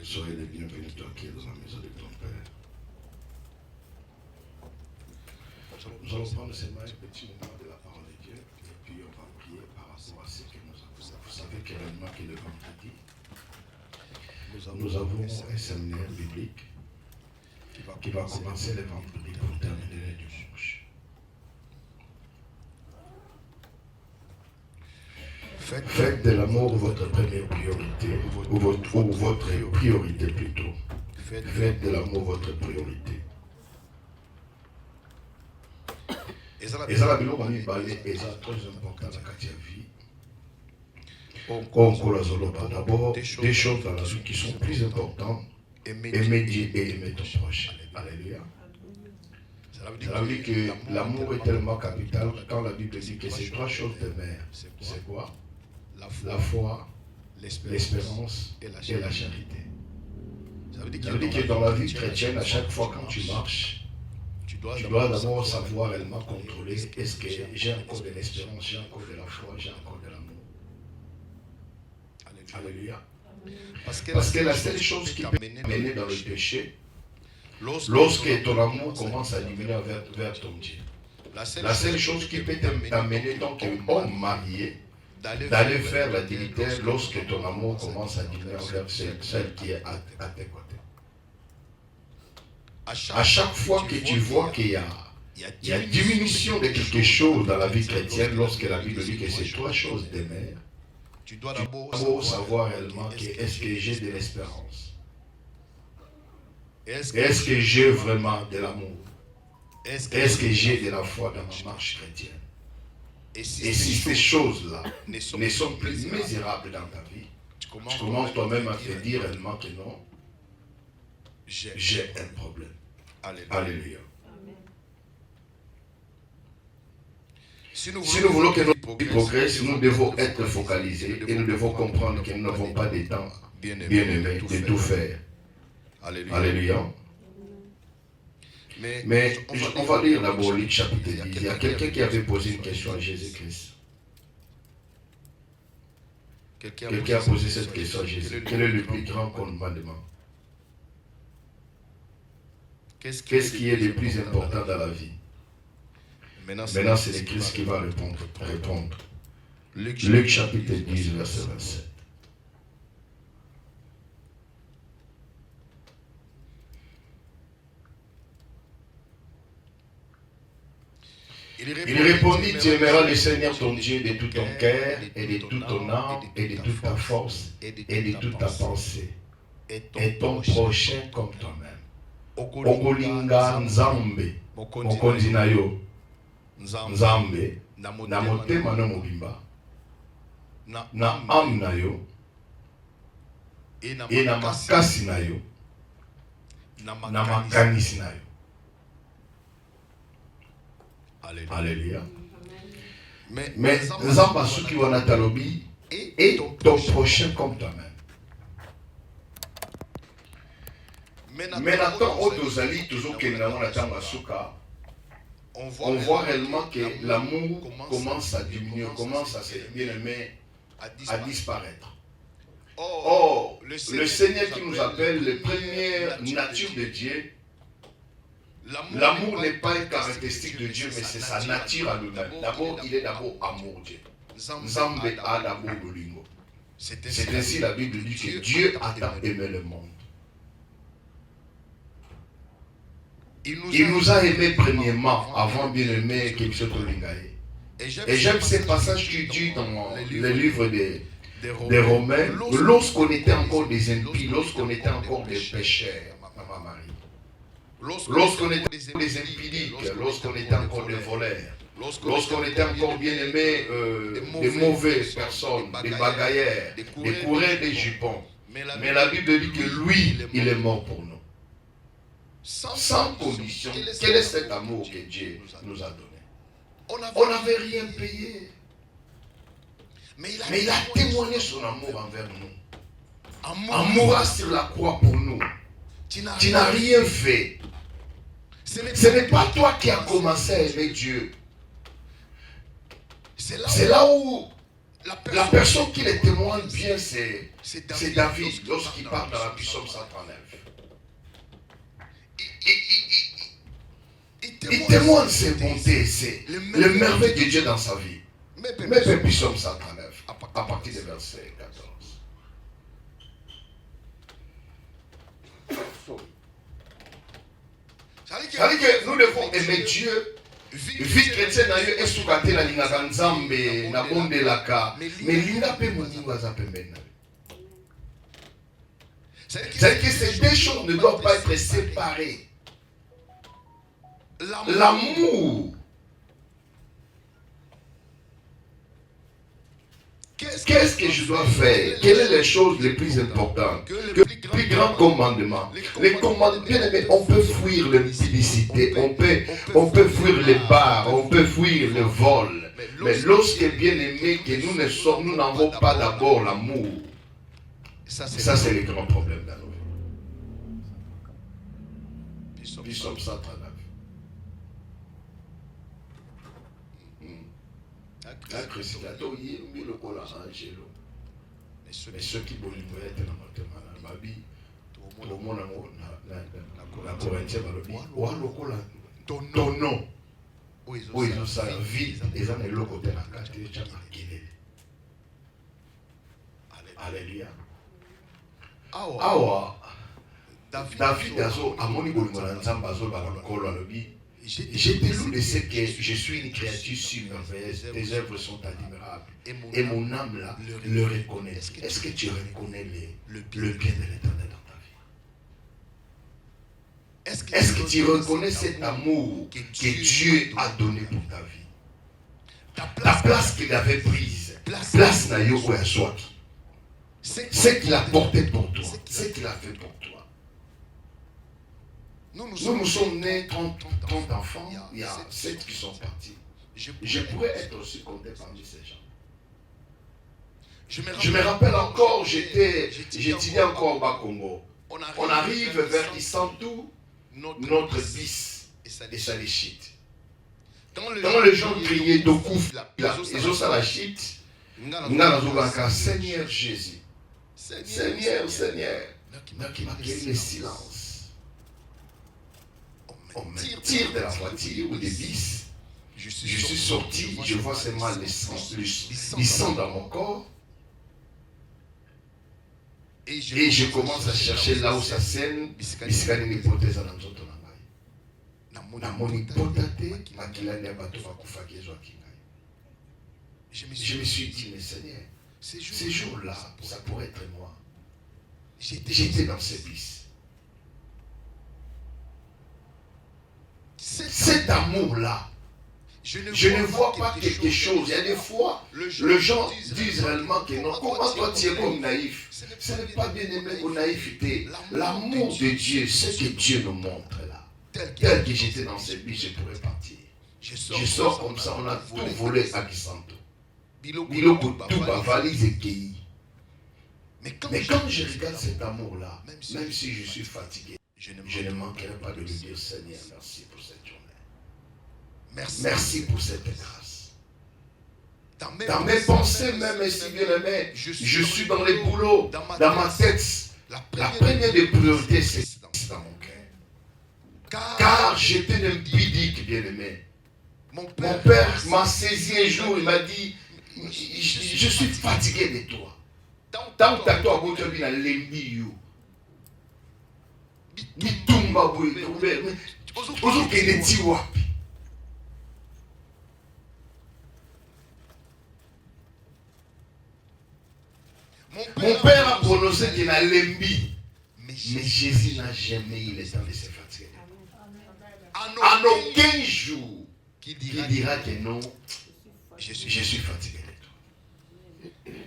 Soyez les bienvenus, toi qui es dans la maison de ton Père. Nous allons prendre seulement un petit moment de la parole de Dieu et puis on va prier par rapport à ce que nous avons. Vous savez qu'événement qui est le vendredi, nous avons un séminaire biblique qui va commencer le vendredi pour terminer le dimanche. Faites de l'amour votre première priorité, ou votre priorité plutôt. Faites de l'amour votre priorité. Et ça, la biloko ni balé, et ça très important dans la vie. D'abord, des choses dans la vie qui sont plus importantes. Aimer Dieu et aimer ton prochain. Alléluia. Ça veut dire que l'amour est tellement capital quand la Bible dit que c'est trois choses de mère. C'est quoi? La foi, l'espérance et la charité. Ça veut dire que dans la vie chrétienne, à chaque fois quand tu marches, tu dois d'abord savoir réellement contrôler est-ce que j'ai encore de l'espérance, j'ai encore de la foi, j'ai encore de l'amour. Alléluia. Parce que la seule chose qui peut mener dans le péché, lorsque ton amour commence à diminuer vers ton Dieu, la seule chose qui peut t'amener donc un homme marié d'aller faire la dignité lorsque ton amour commence à diminuer vers celle qui est à tes côtés. À chaque fois que tu vois qu'il y a diminution de quelque chose dans la vie chrétienne, lorsque la Bible dit que c'est trois choses de mère, tu dois d'abord savoir réellement que est-ce que j'ai de l'espérance? Est-ce que j'ai vraiment de l'amour? Est-ce que j'ai de la foi dans ma marche chrétienne? Et si ces choses-là ne sont plus misérables dans ta vie, tu commences toi-même à te dire réellement que non, j'ai un problème. Alléluia. Si nous voulons que notre vie progresse, nous devons être focalisés et nous devons comprendre que nous n'avons pas de temps bien-aimé de tout faire. Alléluia. Mais on va lire d'abord Luc chapitre 10. Il y a quelqu'un qui avait posé une question à Jésus-Christ. Quelqu'un a posé cette question à Jésus. Quel est le plus grand commandement? Qu'est-ce qui est le plus important dans la vie? Maintenant, c'est le Christ qui va répondre. Luc chapitre 10, verset 27. Il répondit, tu aimeras le Seigneur ton Dieu de tout ton cœur et de toute ton âme et de toute ta force et de toute ta pensée et ton prochain comme toi-même. Okolinga nzambe mokonzi na yo nzambe na motema na mobimba na âme na yo et na makasi na yo na makanisi na yo. Alléluia. Mais nzamba suki wana talobi et ton prochain comme toi-même. Maintenant, on voit réellement que l'amour commence à diminuer, commence à se bien-aimer, à disparaître. Or, le Seigneur qui nous appelle, la première nature de Dieu, l'amour n'est pas une caractéristique de Dieu, mais c'est sa nature à lui-même. D'abord, il est d'abord amour Dieu. Nzambe a d'abord bolingo. C'est ainsi la Bible dit que Dieu a tant aimé le monde. Il nous a aimés premièrement, avant bien aimé quelque chose de lingaï. Et j'aime ces passages qui disent dans le livre des Romains, lorsqu'on était encore des impies, lorsqu'on était encore des pécheurs, Maman Marie, lorsqu'on était des impudiques, lorsqu'on était encore des voleurs, lorsqu'on était encore bien aimés, des mauvaises personnes, des bagailleurs, des coureurs, des jupons. Mais la Bible dit que lui, il est mort pour nous. Sans condition. Quel est cet amour que Dieu nous a donné? On n'avait rien payé. Mais il a témoigné son amour envers nous. Amour sur la croix pour nous. Tu n'as rien fait. Ce n'est pas toi qui as commencé à aimer Dieu. C'est là où La personne qui les témoigne bien, c'est David, lorsqu'il parle dans la Psaume 139. Il témoigne ses bontés, c'est le merveille de Dieu dans sa vie. Mais Psaume 139, à partir du verset 14. C'est-à-dire que nous devons aimer Dieu. Vie chrétienne est sous la linga nzambe na bondelaka mais linga pe moningo aza pembeni. C'est-à-dire que ces deux choses ne doivent pas être séparées. L'amour. Qu'est-ce que je dois faire? Quelles sont les choses les plus importantes? Que le plus grand commandement. Les commandements, bien aimés, on peut fuir la publicité, on peut fuir les bars, on peut fuir le vol. Mais lorsque bien aimé, que nous n'avons pas d'abord l'amour, ça c'est le grand problème dans nos vies. Psaume 139. La Christiato y est le cola angelo. Mais ceux qui veulent être dans ma vie, tout le monde a Corinthiens ton nom. Où ils ont sa vie, ils ont le côté de la carte de Tchamakile. Alléluia. Awa, David Azo, Amoni Bolimolanzam Bazo Balakolo Alobi. J'étais loué de ce que je suis une créature merveilleuse, tes œuvres sont admirables. Et mon âme là le reconnaît. Est-ce que tu reconnais le bien de l'Éternel dans ta vie? Est-ce que tu reconnais cet amour que Dieu a donné pour ta vie? La place qu'il avait prise, place Nayo ou Aswaki. Ce qu'il a porté pour toi, ce qu'il a fait pour toi. Nous sommes nés 30 enfants, il y a 7 qui sont partis. Je pourrais être aussi compté parmi ces gens. Je me rappelle encore, j'étudiais encore au Bas-Congo. On arrive vers Isantou, notre bis, et ça les chite. Quand les gens criaient Dokouf, ils ont ça la chite, Seigneur Jésus, Seigneur, qui m'a créé le silence. On me tire de la voiture ou des bis. Je suis sorti, je vois seulement le sang dans mon corps. Et je commence à chercher là où ça saigne. Bisikani hypothèse à l'enzoto nangai. Na mon hypothèse, makilani ya bato bakufa kezo akingai. Je me suis dit, mais Seigneur, ces jours-là, ça pourrait être moi. J'étais dans ces bis. Cet amour-là, je ne vois pas quelque chose. Il y a des fois, les gens disent réellement que non. Comment toi tu es comme naïf? Ce n'est pas bien aimé aux naïveté. L'amour de Dieu, ce que Dieu nous montre là. Tel que j'étais dans cette vie, je pourrais partir. Je sors comme ça, on a tout volé à Kisanto. Biloko tout, valise et Kei. Mais quand je regarde cet amour-là, même si je suis fatigué, je ne manquerai pas de lui dire Seigneur, merci pour cette journée. Merci pour cette grâce. Dans mes pensées, même si bien aimé, je suis dans les boulots, dans ma tête, la première des priorités, c'est dans mon cœur. Car j'étais un bidique, bien aimé. Mon père m'a saisi un jour, il m'a dit, je suis fatigué de toi. Tant que tu as beau bien lembi you. Bitumba boy, ozokende ti wapi? Mon père a prononcé qu'il a lembi, mais Jésus n'a jamais eu le temps de se fatiguer. En aucun jour qui dira que non, je suis fatigué de toi.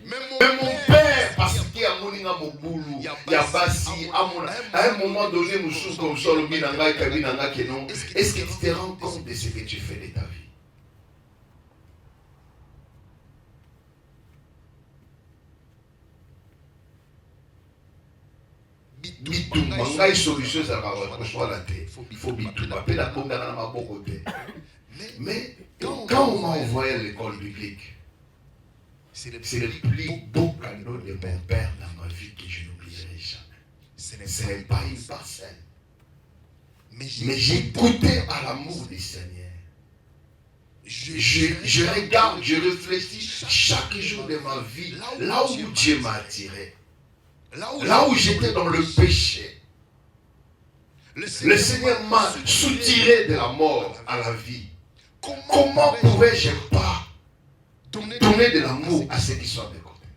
Mais mon père, parce qu'il y a mon boulou, il y a Bassi, à un moment donné, nous sommes comme ça, le binanga et kabinanga que non. Est-ce que tu te rends compte de ce que tu fais de ta vie? Bitumba, ngai solution ça va reprocher la tête. Il faut bitumba, pe la bonga na maboko te. Mais quand on m'a envoyé à l'école biblique, C'est le plus beau cadeau de mon Père dans ma vie que je n'oublierai jamais. Ce n'est pas une parcelle. Mais j'ai goûté à l'amour du Seigneur. Je regarde, je réfléchis chaque jour de ma vie, là où Dieu m'a attiré, là où j'étais dans le péché. Le Seigneur m'a soutiré de la mort à la vie. Comment pouvais-je pas donner de l'amour à ceux qui sont de côté?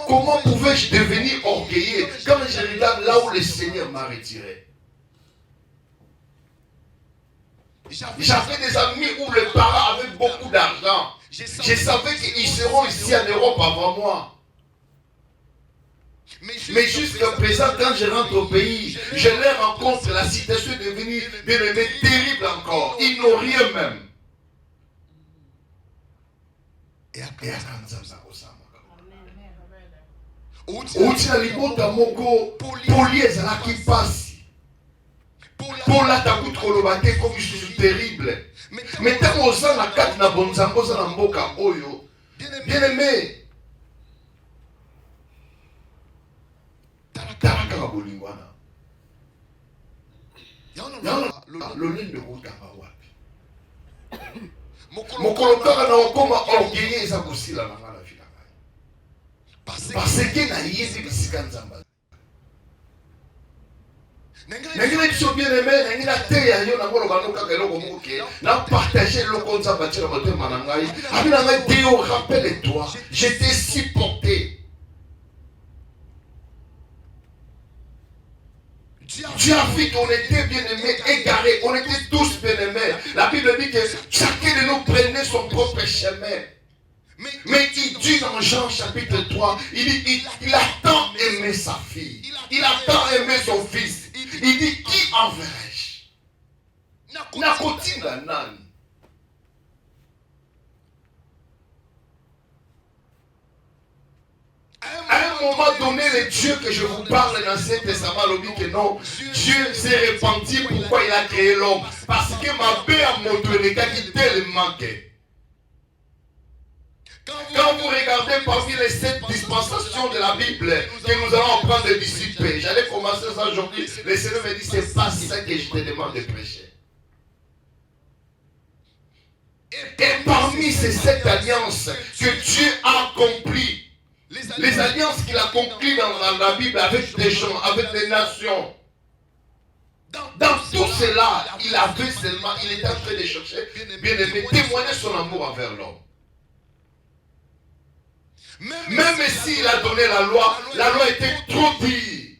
Comment pouvais-je devenir orgueilleux quand je regarde là où le Seigneur m'a retiré? J'avais des amis où les parents avaient beaucoup d'argent. Je savais qu'ils seront ici en Europe avant moi. Mais jusqu'à présent, quand je rentre au pays, je les rencontre, la situation est devenue terrible encore. Ils n'ont rien même. Outia libota moko poli ezalaki pasi. Pour la takout kolobate comme je suis terrible. Mais tant qu'on sent la carte na bonzambo za na mboka oyo, bien aimé. Taraka bolingwana. Lolendo kutanga wapi? Mokolotaka na okoma orgueilleux eza kosila na ngala vie na ngai. Parce que na yezi bisika nzamba. Nengina biso bien aimé, nengina te ya yo na ngolo banoka keloko moko ke na partager loko nzamba tira motema na ngai. Abi na ngai Théo, rappelle-toi, j'étais si porté. Dieu a vu qu'on était bien-aimés, égarés, on était tous bien-aimés. La Bible dit que chacun de nous prenait son propre chemin. Mais il dit dans Jean chapitre 3, il dit il a tant aimé sa fille, il a tant aimé son fils. Il dit qui enverrai-je? Nakotinga nani? À un moment donné, le Dieu que je vous parle dans l'Ancien Testament, il dit que non, Dieu s'est répandu pourquoi il a créé l'homme. Parce que ma paix a montré qui tellement que. Quand vous regardez parmi les 7 dispensations de la Bible que nous allons apprendre de dissiper, j'allais commencer ça aujourd'hui, le Seigneur me dit, c'est pas ça que je te demande de prêcher. Et parmi ces 7 alliances que Dieu a accomplies, les alliances qu'il a conclues dans la Bible avec des gens, avec des nations, dans tout cela, il avait seulement, il était en train de chercher, bien aimé, témoigner son amour envers l'homme. Même s'il a donné la loi était trop dure.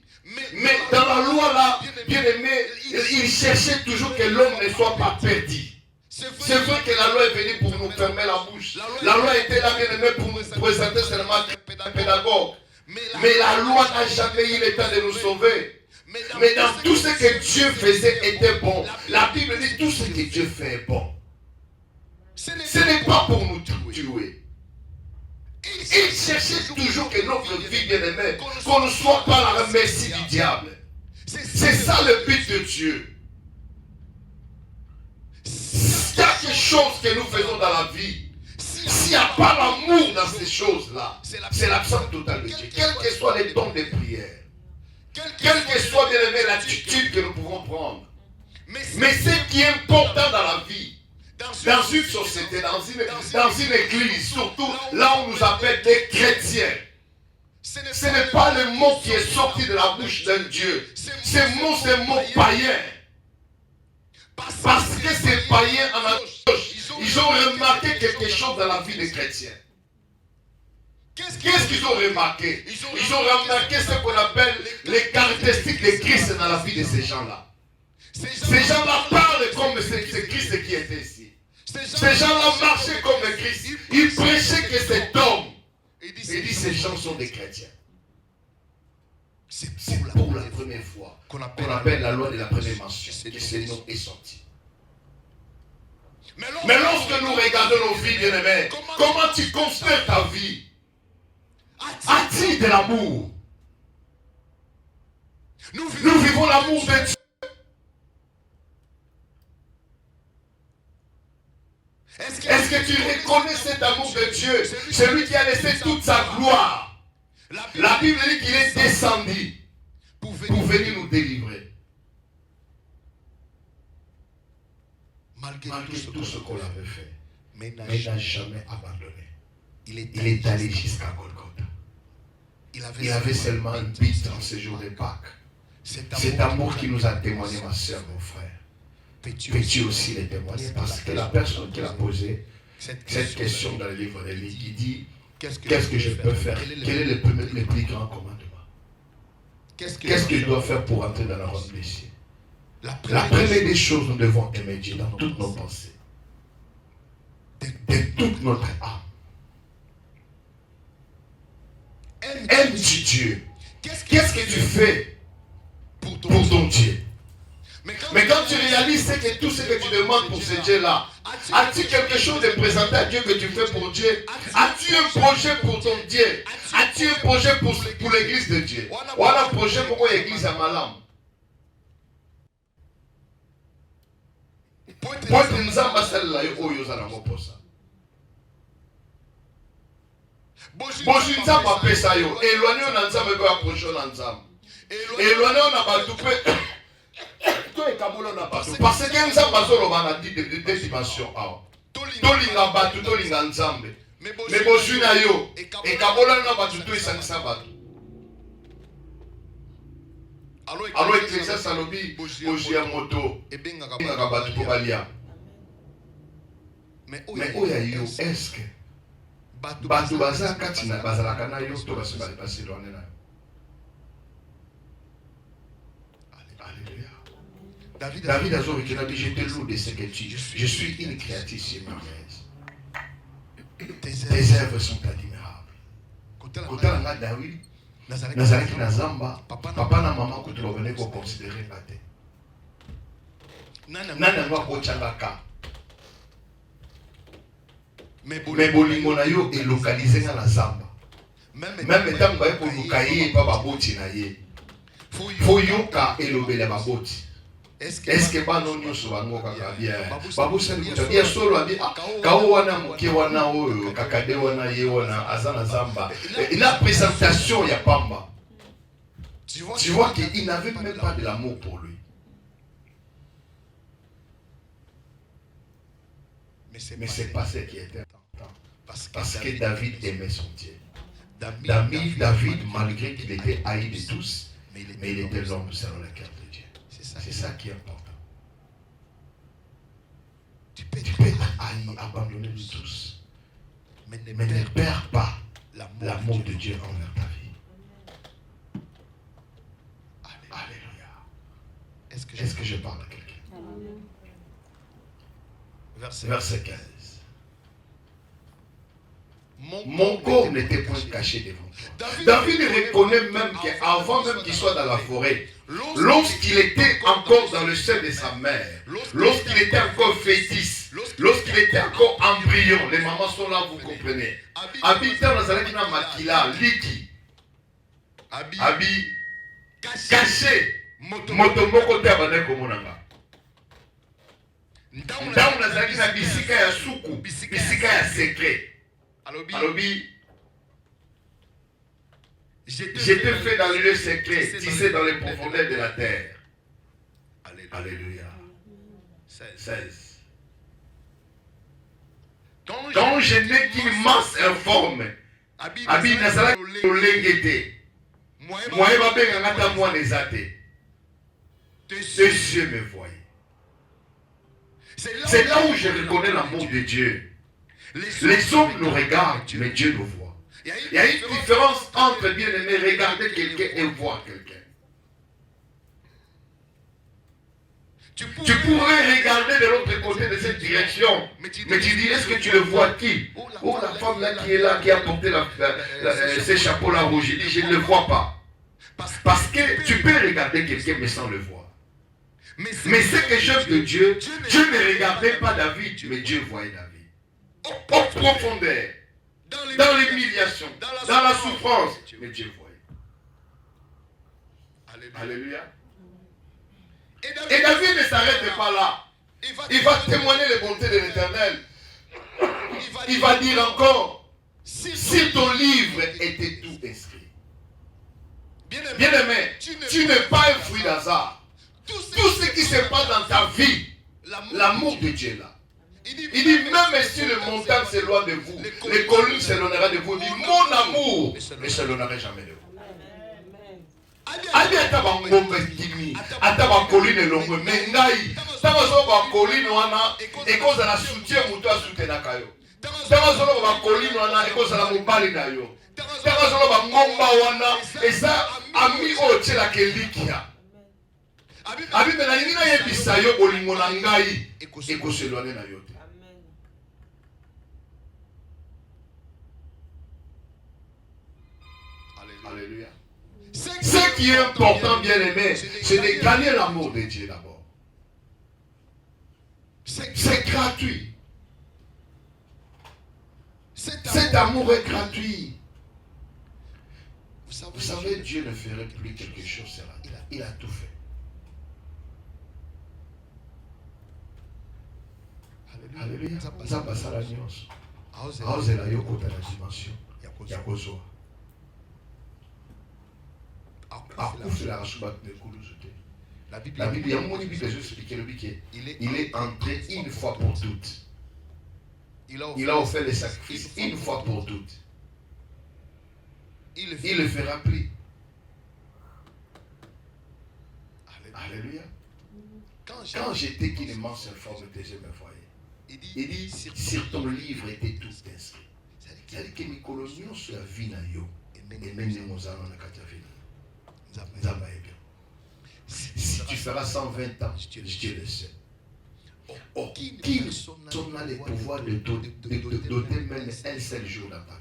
Mais dans la loi là, bien aimé, il cherchait toujours que l'homme ne soit pas perdu. C'est vrai que la loi est venue pour nous fermer la bouche. La loi était là, bien aimé, pour nous présenter seulement un pédagogue. Mais la loi n'a jamais eu le temps de nous sauver. Mais dans tout ce que Dieu faisait était bon. La Bible dit tout ce que Dieu fait est bon. Ce n'est pas pour nous tuer. Il cherchait toujours que notre vie, bien aimée, qu'on ne soit pas à la merci du diable. C'est ça le but de Dieu. Quelque chose que nous faisons dans la vie, s'il n'y a pas l'amour dans ces choses-là, c'est l'absence totale de Dieu. Quels que soient les dons de prière, quelle que soit, bien aimé, l'attitude que nous pouvons prendre. Mais ce qui est important dans la vie, dans une société, dans une église, surtout là où on nous appelle des chrétiens, ce n'est pas le mot qui est sorti de la bouche d'un Dieu. C'est un mot païen. Parce que ces païens en approche, ils ont remarqué quelque chose dans la vie des chrétiens. Qu'est-ce qu'ils ont remarqué? Ils ont remarqué ce qu'on appelle les caractéristiques de Christ dans la vie de ces gens-là. Ces gens-là parlent comme c'est Christ qui était ici. Ces gens-là marchaient comme Christ. Ils prêchaient que cet homme. Il dit ces gens sont des chrétiens. C'est pour la première fois qu'on appelle la loi de la première mention que ce nom est sorti. Mais lorsque nous regardons nos vies, bien-aimés, comment tu construis ta vie? As-tu de l'amour? Nous vivons l'amour de Dieu. Est-ce que tu reconnais cet amour de Dieu? Celui qui a laissé toute sa gloire. La Bible dit qu'il est descendu pour venir nous délivrer. Malgré tout ce qu'on avait fait, mais il n'a jamais abandonné. Il est allé jusqu'à Golgotha. Il avait seulement un but dans ce jour de Pâques. Cet amour qui nous a témoigné, ma soeur, mon frère. Peux-tu aussi les témoigner? Parce que la personne qui a posé cette question dans le livre de l'Élie, qui dit qu'est-ce que je peux faire? Quel est le plus grand commandement? Qu'est-ce que je dois faire pour entrer dans la ronde des cieux? La première des choses, nous devons aimer Dieu dans toutes nos pensées, de toute notre âme. Aimes-tu Dieu? Qu'est-ce que tu fais pour ton Dieu? Mais quand tu réalises que tout ce que tu demandes pour ce Dieu-là, as-tu quelque chose de présenté à Dieu que tu fais pour Dieu? As-tu un projet pour ton Dieu? As-tu un projet pour l'église de Dieu? Ou un projet pour l'église à Malam? Parce que nous avons deux dimensions. Tolinga batu, tolinga nzambe. Mais bosu na yo, et kabola na batu to isangisa batu. Alors Ecclésiaste alobi bosu ya moto, ebengaka batu po balia. Mais oya yo, est-ce que batu baza kati na bazalaka na yo to basu bali pasi loane na yo? David a dit, je te loue de ce que tu es. Je suis une créatrice merveilleuse. Tes œuvres sont admirables. Quand on a David, Nazareth Nazamba, papa na maman que tu revenais pour considérer la tête. Nana va kochangaka. Mais bolingo na yo est localisé dans la Zamba. Même étant que pour nous cailler pas baboti na ye. Faut yoka elobela baboti. Est-ce que pas non nyonso bango kaka bien babusa ni kutabia solo abi kawo wana mke wana oyo kakade wana ye wana azana zamba la présentation ya pamba tu vois qu'il n'avait même pas de l'amour pour lui, mais c'est pas ce qui était important parce que David aimait son Dieu. David malgré qu'il était haï de tous, mais il était l'homme selon le cœur de Dieu. C'est ça qui est important. Tu peux abandonner de tous, mais ne perds pas l'amour de Dieu envers ta vie. Alléluia. Est-ce que je parle à quelqu'un? Verset 15. Mon corps n'était point caché devant toi. David reconnaît même qu'avant même qu'il soit dans la forêt, lorsqu'il était encore dans le sein de sa mère, lorsqu'il était encore fœtus, lorsqu'il était encore embryon, les mamans sont là, vous comprenez. Habitant dans la Makila, Liki, Abi, caché, Motomoko Tabane Komonanga. Ndao nazalaki na bisika ya suku, bisika ya secret. Alobi, je te fais dans le lieu secret, tissé dans les profondeurs de la terre. Alléluia. 16. Quand je n'ai qu'une masse informe, Abi nazalaki olengete. Moi et ma belle ngata moi les athées. Tes yeux me voient. C'est là où je reconnais l'amour de Dieu. Les hommes nous regardent, mais Dieu nous voit. Il y a une différence entre bien aimer regarder quelqu'un et voir quelqu'un. Tu pourrais regarder de l'autre côté de cette direction, mais tu dis, est-ce que tu le vois qui? Oh, la femme là qui est là, qui a porté ces chapeaux là rouges. Je dis, je ne le vois pas. Parce que tu peux regarder quelqu'un mais sans le voir. Mais ce que j'aime de Dieu, Dieu ne regardait pas David, mais Dieu voyait David. Au profondeur, dans l'humiliation, dans la souffrance, mais Dieu voyait. Alléluia. Et David ne s'arrête pas là. Il va témoigner les bontés de l'Éternel. il va dire encore, si ton livre était tout inscrit. Bien-aimé, tu n'es pas un fruit d'hasard. Tout ce qui se passe dans ta vie, l'amour de Dieu est là. Il dit, même si les montagnes s'éloignent de vous, les collines s'éloigneront de vous. Il dit, mon amour ne s'éloignerait jamais de vous. Abi ata bangombe kimi, ata bakoline longwe, mais ngai, tama zo bakoline wana, ekoza na soutien mutu asutenaka yo. Tama zo bakoline wana, ekoza na mobali na yo. Tama zo bangomba wana, eza ami otela kelikia. Abi mena nina yebisa yo bolingo na ngai, ekoselwane na yo te. Alléluia. Ce qui est important, bien aimé, c'est de gagner l'amour de Dieu d'abord. C'est gratuit. Cet amour est gratuit. Vous savez, Dieu ne ferait plus quelque chose. Il a tout fait. Alléluia. Ça passe à la nuance. Aozela yoko ta la dimension. Yakozoa. La Bible, il y a un mot qui il est entré une fois pour toutes. Il a offert les sacrifices une fois pour toutes. Il le fera plus. Alléluia. Quand j'étais qui ne mentionne forme de je me voyais. Il dit, sur ton livre était tout inscrit. C'est-à-dire que mes coloniaux sur la vie na yo et même les mozans na katavini. Si tu feras 120 ans, je te le sais. Qui a le pouvoir de doter même un seul jour dans ta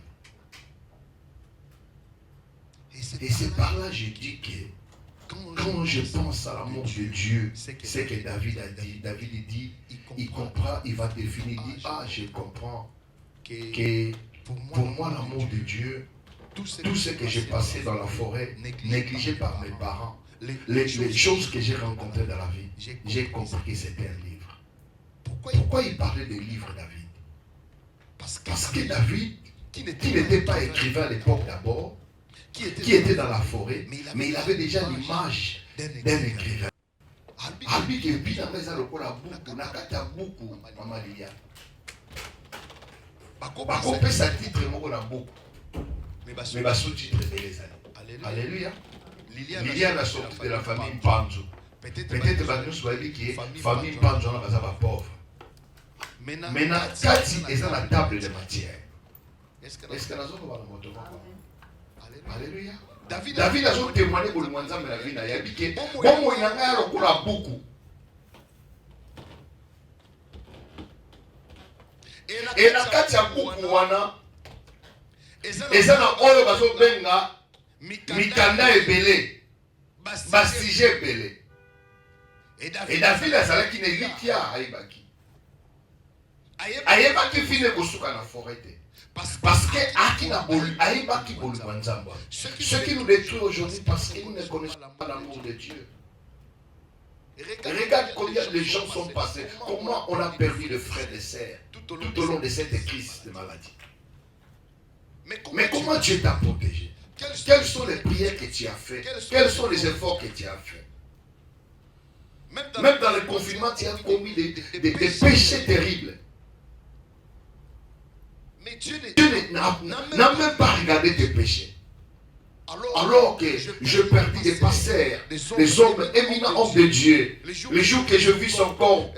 vie? Et c'est par là que je dis que quand je pense à l'amour de Dieu, c'est que David a dit, David dit, il comprend, il va définir, il dit, je comprends que pour moi l'amour de Dieu, tout ce que j'ai passé dans la forêt, négligé par mes parents, les choses que j'ai rencontrées dans la vie, j'ai compris que c'était un livre. Pourquoi il parlait des livres, David? Parce que David, qui n'était pas écrivain à l'époque d'abord, qui était dans la forêt, mais il avait déjà l'image d'un écrivain. Albi qui est bien dans le cola beaucoup, nakata beaucoup, maman Lilia. Bakopé sa titre, mon na beaucoup. Mais ma sous-titre est les années. Alléluia. Liliane a sorti de la famille Mpanzo. Peut-être que nous soyons qui est famille Mpanzo, on va pauvre. Maintenant, Kati est dans la table de matière. Est-ce que nous avons Alléluia. David a témoigné pour le Mwanza, mais la vie n'a dit que bon, moi, il y a beaucoup. Et la Kati a beaucoup, et ça n'a pas de benga mikanda ebele basije ebele et David azala qui ne likia ayebaki fine kosuka na forêt parce que akina bolu ayebaki bolu nzamba ce qui nous détruit aujourd'hui parce que nous ne connaissons pas l'amour de Dieu. Regarde combien de gens sont passés, comment on a perdu de frères et sœurs tout au long de cette crise de maladie. Mais comment Dieu t'a protégé? Quelles sont les prières que tu as faites? Quels sont les efforts que tu as faits? Même dans le confinement, tu as commis des péchés terribles. Mais Dieu n'a même pas regardé tes péchés. Alors que je perdis des pasteurs, des hommes éminents, hommes de Dieu, le jour que je vis son corps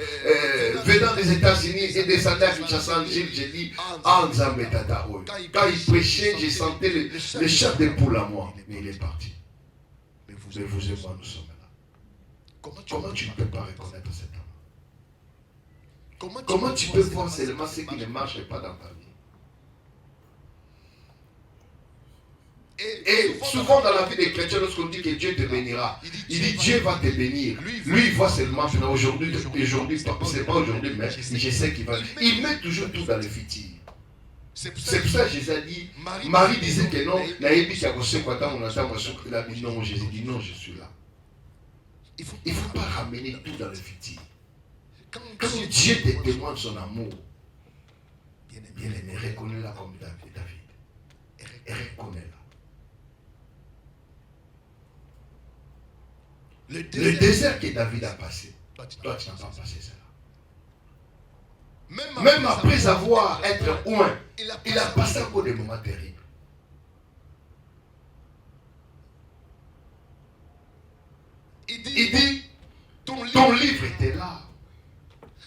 venant des États-Unis et descendant à Kinshasa, j'ai dit, quand il prêchait, j'ai senti le chat de poule à moi, mais il est parti. Mais vous et moi, nous sommes là. Comment tu ne peux pas reconnaître cet homme? Comment tu peux voir seulement ce qui ne marche pas dans ta vie? Et souvent dans la vie des chrétiens, lorsqu'on dit que Dieu te bénira, il dit Dieu va te bénir. Lui, il voit seulement aujourd'hui, c'est pas aujourd'hui, mais je sais qu'il va. Il met toujours tout dans le futur. C'est pour ça que Jésus a dit, Marie disait que non, non, Jésus dit non, je suis là. Il ne faut pas ramener tout dans le futur. Quand Dieu te témoigne son amour, Bien-aimé, reconnais-la comme David. Et reconnais-la. Le désert que David a passé, toi tu n'as pas passé ça. Même après avoir été loin, il a passé encore des moments terribles. Il dit, ton livre était là.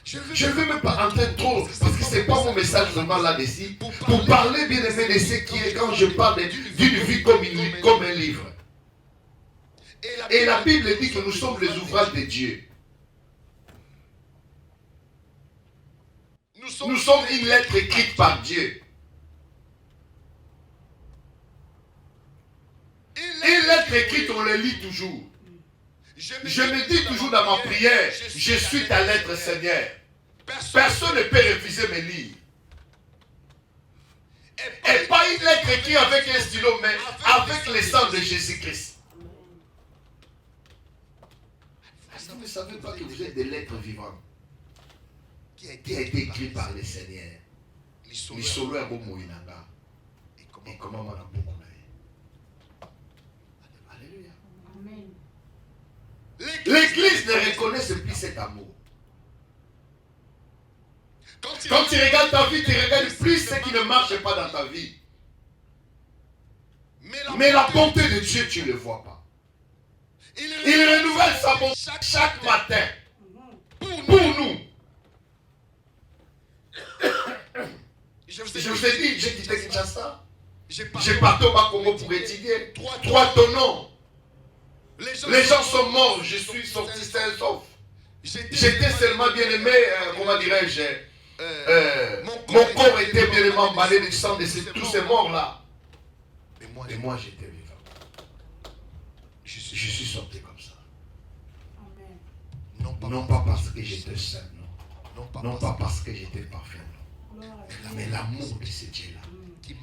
Je ne veux même pas entrer trop, parce que ce n'est pas mon message vraiment là-dessus, pour parler bien aimé de ce qui est quand je parle d'une vie comme un livre. Et la Bible dit que nous sommes les ouvrages de Dieu. Nous sommes une lettre écrite par Dieu. Une lettre écrite, on le lit toujours. Je me dis toujours dans ma prière, je suis ta lettre, Seigneur. Personne ne peut refuser mes livres. Et pas une lettre écrite avec un stylo, mais avec le sang de Jésus-Christ. Vous ne savez pas que vous êtes des lettres vivantes qui a été écrites par le Seigneur. L'isolo est bon moïnanga. Et comment on a beaucoup d'ailleurs. Alléluia. L'église ne reconnaît plus cet amour. Quand tu regardes ta vie, tu regardes plus ce qui ne marche pas dans ta vie. Mais la bonté de Dieu, tu ne le vois pas. Il renouvelle sa bonté chaque matin pour nous. Je vous ai dit, j'ai quitté Kinshasa. J'ai parti au Bas-Congo pour étudier. 3 tonneaux. Les gens sont morts, je suis sorti sain et sauf. J'étais seulement bien aimé, comment dirais-je, mon corps était bien aimé emballé du sang de tous ces morts-là. Et moi j'étais vivant. Je suis sorti comme ça. Non pas parce que j'étais saint, non pas parce que j'étais parfait, non. Mais l'amour de ce Dieu-là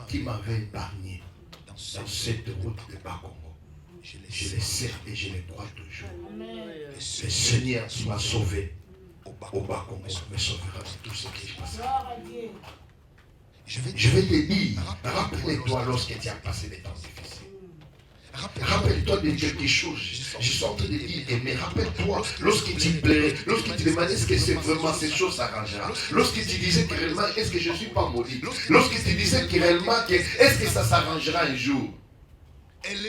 qui m'avait épargné dans cette route de Bas-Congo. Je le sais et je le crois toujours. Le Seigneur qui m'a sauvé au Bas-Congo me sauvera de tout ce qui est passé. Je vais te dire, rappelle-toi lorsque tu as passé des temps difficiles. Rappelle-toi de quelque chose. Je suis en train de dire, mais rappelle-toi lorsque tu plairais, lorsque tu demandais est-ce que c'est vraiment ces choses s'arrangera. Lorsque tu disais que réellement, est-ce que je ne suis pas maudit. Lorsque tu disais que réellement, est-ce que ça s'arrangera un jour.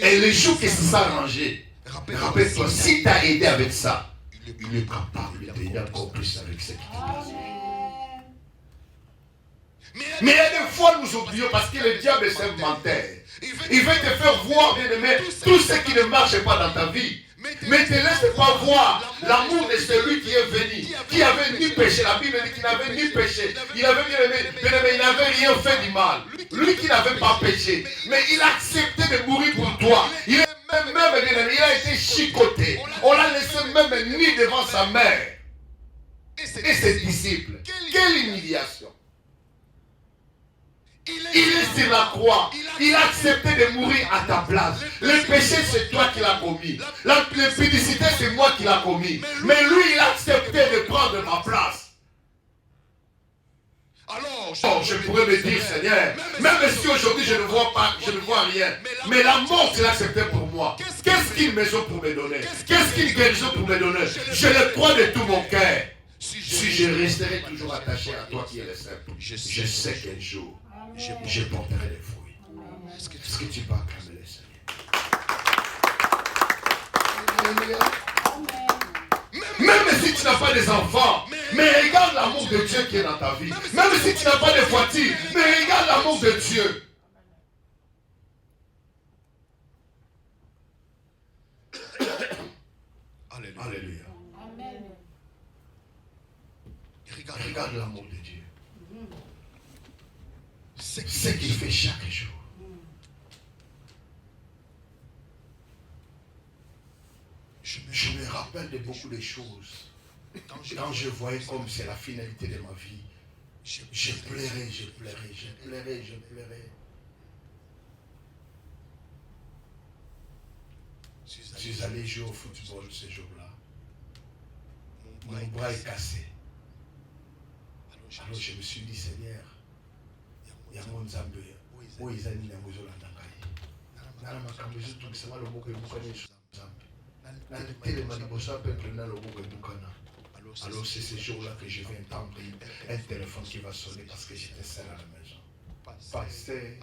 Et le jour que ça s'arrangeait, rappelle-toi, si tu as aidé avec ça, il est capable de t'aider encore plus avec ce qui te passe. Mais il y a des fois nous oublions parce que le diable est un menteur. Il veut te faire voir, bien aimé, tout ce qui ne marche pas dans ta vie. Mais ne te laisse pas voir l'amour de celui qui est venu, qui avait ni péché. La Bible dit qu'il n'avait ni péché. Il avait bien aimé, il n'avait rien fait du mal. Lui qui n'avait pas péché. Mais il a accepté de mourir pour toi. Il a été chicoté. On l'a laissé même nu devant sa mère. Et ses disciples. Quelle humiliation. Il est sur la croix. Il a accepté de mourir à ta place. Le péché, c'est toi qui l'as commis. L'impudicité, c'est moi qui l'ai commis. Mais lui, il a accepté de prendre ma place. Alors, je pourrais me dire, Seigneur, même si aujourd'hui je ne vois pas, je ne vois rien, mais la mort, tu l'as accepté pour moi. Qu'est-ce qu'une maison pour me donner? Qu'est-ce qu'une guérison pour me donner? Je le crois de tout mon cœur. Si je resterai toujours attaché à toi qui es le simple, je sais qu'un jour, je porterai les fruits. Est-ce que tu peux acclamer le Seigneur? Même si tu n'as pas des enfants, mais regarde l'amour de Dieu qui est dans ta vie. Même si tu n'as pas de voiture, mais regarde l'amour de Dieu. Alléluia. Regarde l'amour de Dieu. Ce qu'il fait chaque jour. Je me rappelle de beaucoup de choses. Quand je voyais comme c'est la finalité de ma vie, je pleurais. Je suis allé jouer au football ce jour-là. Mon bras est cassé. Alors je me suis dit, Seigneur, yango nzambe oyo eza nini yango ezolanda ngai nala makambo ezotungisa loboko ebukana yesu nzambe natelema liboso ya peuple na loboko ebukana. Alors c'est ce jour-là que je vais entendre un téléphone qui va sonner parce que j'étais seul à la maison. Pasteur,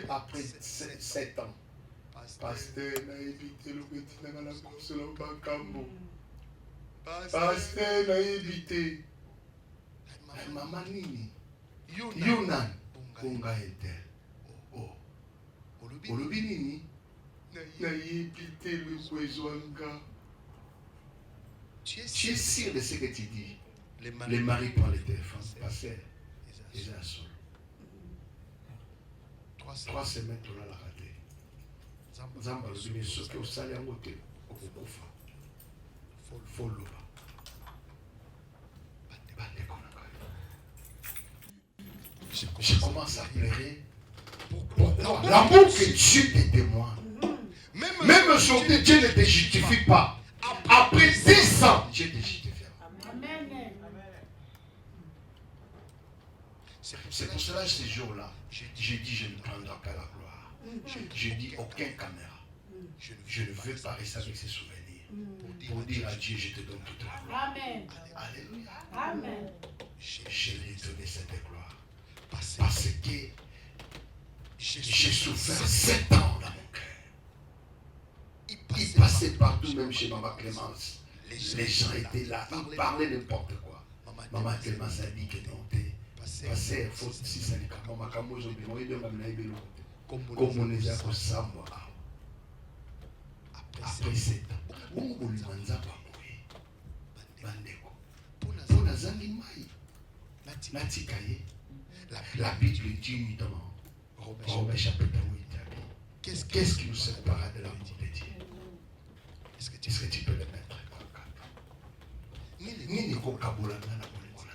après 7 ans. Pasteur, n'a évité le petit dans la course au Bakambo. Pasteur, n'a évité. Maman Nini, Yunan, Kunga Etel. Oh, Olobi Nini, n'a évité le Kwezwanga. Tu es sûr de ce que tu dis. Les maris prennent le téléphone. Pasteur, ils sont seuls. 3 semaines, tu l'as raté. Zamba, le ce que vous allez en côté, faut le je commence à pleurer. Pourquoi? L'amour que Dieu te témoigne. Même aujourd'hui, Dieu ne te justifie pas. Après 10 ans, Dieu te justifiera. Amen. C'est pour cela, ce jour-là, j'ai dit, je ne prendrai pas la gloire. Je dis, aucun caméra. Je ne veux pas rester avec ces souvenirs. Pour dire à Dieu, je te donne toute la gloire. Amen. Alléluia. Amen. Je lui ai donné cette gloire. Parce que j'ai souffert 7 ans dans mon cœur. Il passait partout, même chez Maman Clémence. Les gens étaient là, ils parlaient n'importe quoi. Maman Clémence a dit que non, passé, il faut si ça n'est pas. Maman Camo, j'ai dit, moi, il doit me comme on est à Kosambo. Après 7 ans, on lui manza pas mourir. Bandeko. Pour la Zangimai, Natikaye, la Bible dit dans Romains chapitre 8. Qu'est-ce qui nous sépare de l'amour de Dieu? Est-ce que tu peux le mettre comme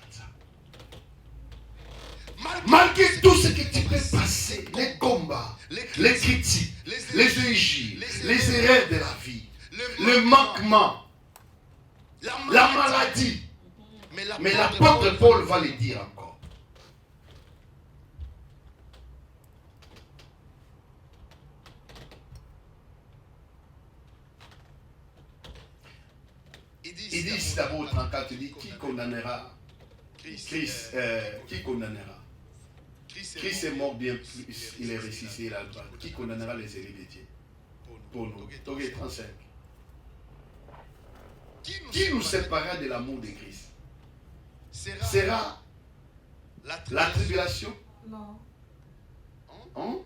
ça? Malgré tout ce que tu peux passer, les combats, les critiques, les injures, les erreurs de la vie, le manquement, la maladie. Mais l'apôtre Paul va le dire encore. Il dit ici d'abord au 34, il dit qui condamnera Christ, qui condamnera? Christ est mort bien plus, il est ressuscité là droite. Qui condamnera les élus de Dieu? Pour nous. Togué 35. Qui nous séparera de l'amour de Christ? Sera la tribulation? Non. Hein?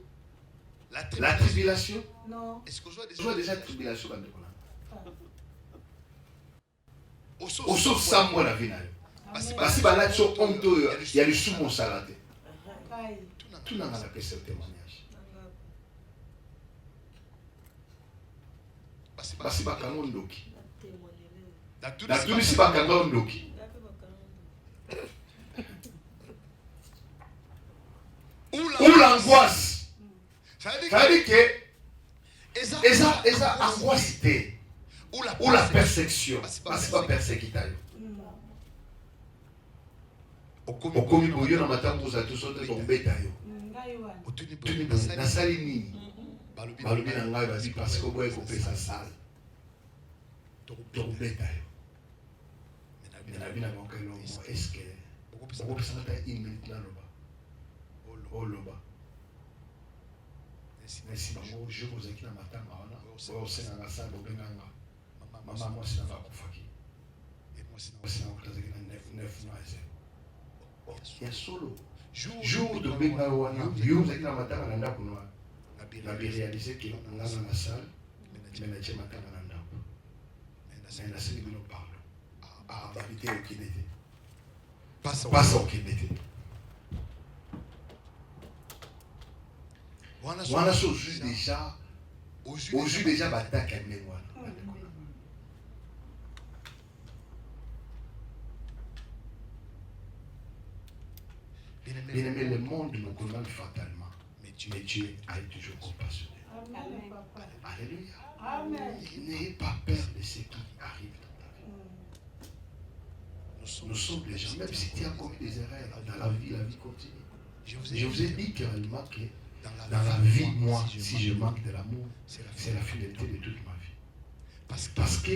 La tribulation? Non. Est-ce que je vois déjà tribulation quand on au sauf ça, moi, la vie. Parce que là, il y a le sous-mon salade. Tout n'a pas fait ce témoignage. Parce que quand on doki. La tout ici, quand on doki. Ou l'angoisse. Ça veut dire que esa angoisse. Ou la persécution. Parce que pas persécution. Okomi boyo na matambo za tous autres tombeta yo. Otuni na sali nini? Balobi na ngai bazi parce que boye kopesa sale. Tombeta yo. Na bina mokelo est-ce que okopesa ta une minute na loba. Oloba. Merci bango je vous ai na matanga wana. O senga na sale benganga. Maman moi c'est na bakufaki. Et moi c'est na okazaki na 9 mois. Il y a solo. Jour de Bengawana, yo vous êtes dans ma table à l'anda pour nous. La réaliser que nous avons dans la salle, mais nous avons ma table à l'anda. Mais la salle nous parle. Ah, habiter au Kébété. Passe au Kébété. Voilà ce jus déjà. Au jus déjà bataille à mémoire. Bien aimé, le monde nous condamne fatalement. Mais Dieu a toujours compassionné. Amen. Alléluia. Amen. N'ayez pas peur de ce qui arrive dans ta vie. Nous sommes des gens, même si tu as commis des erreurs dans la vie continue. Je vous ai dit carrément que dans la vie, moi, si je manque de l'amour, c'est la fidélité de toute ma vie. Parce que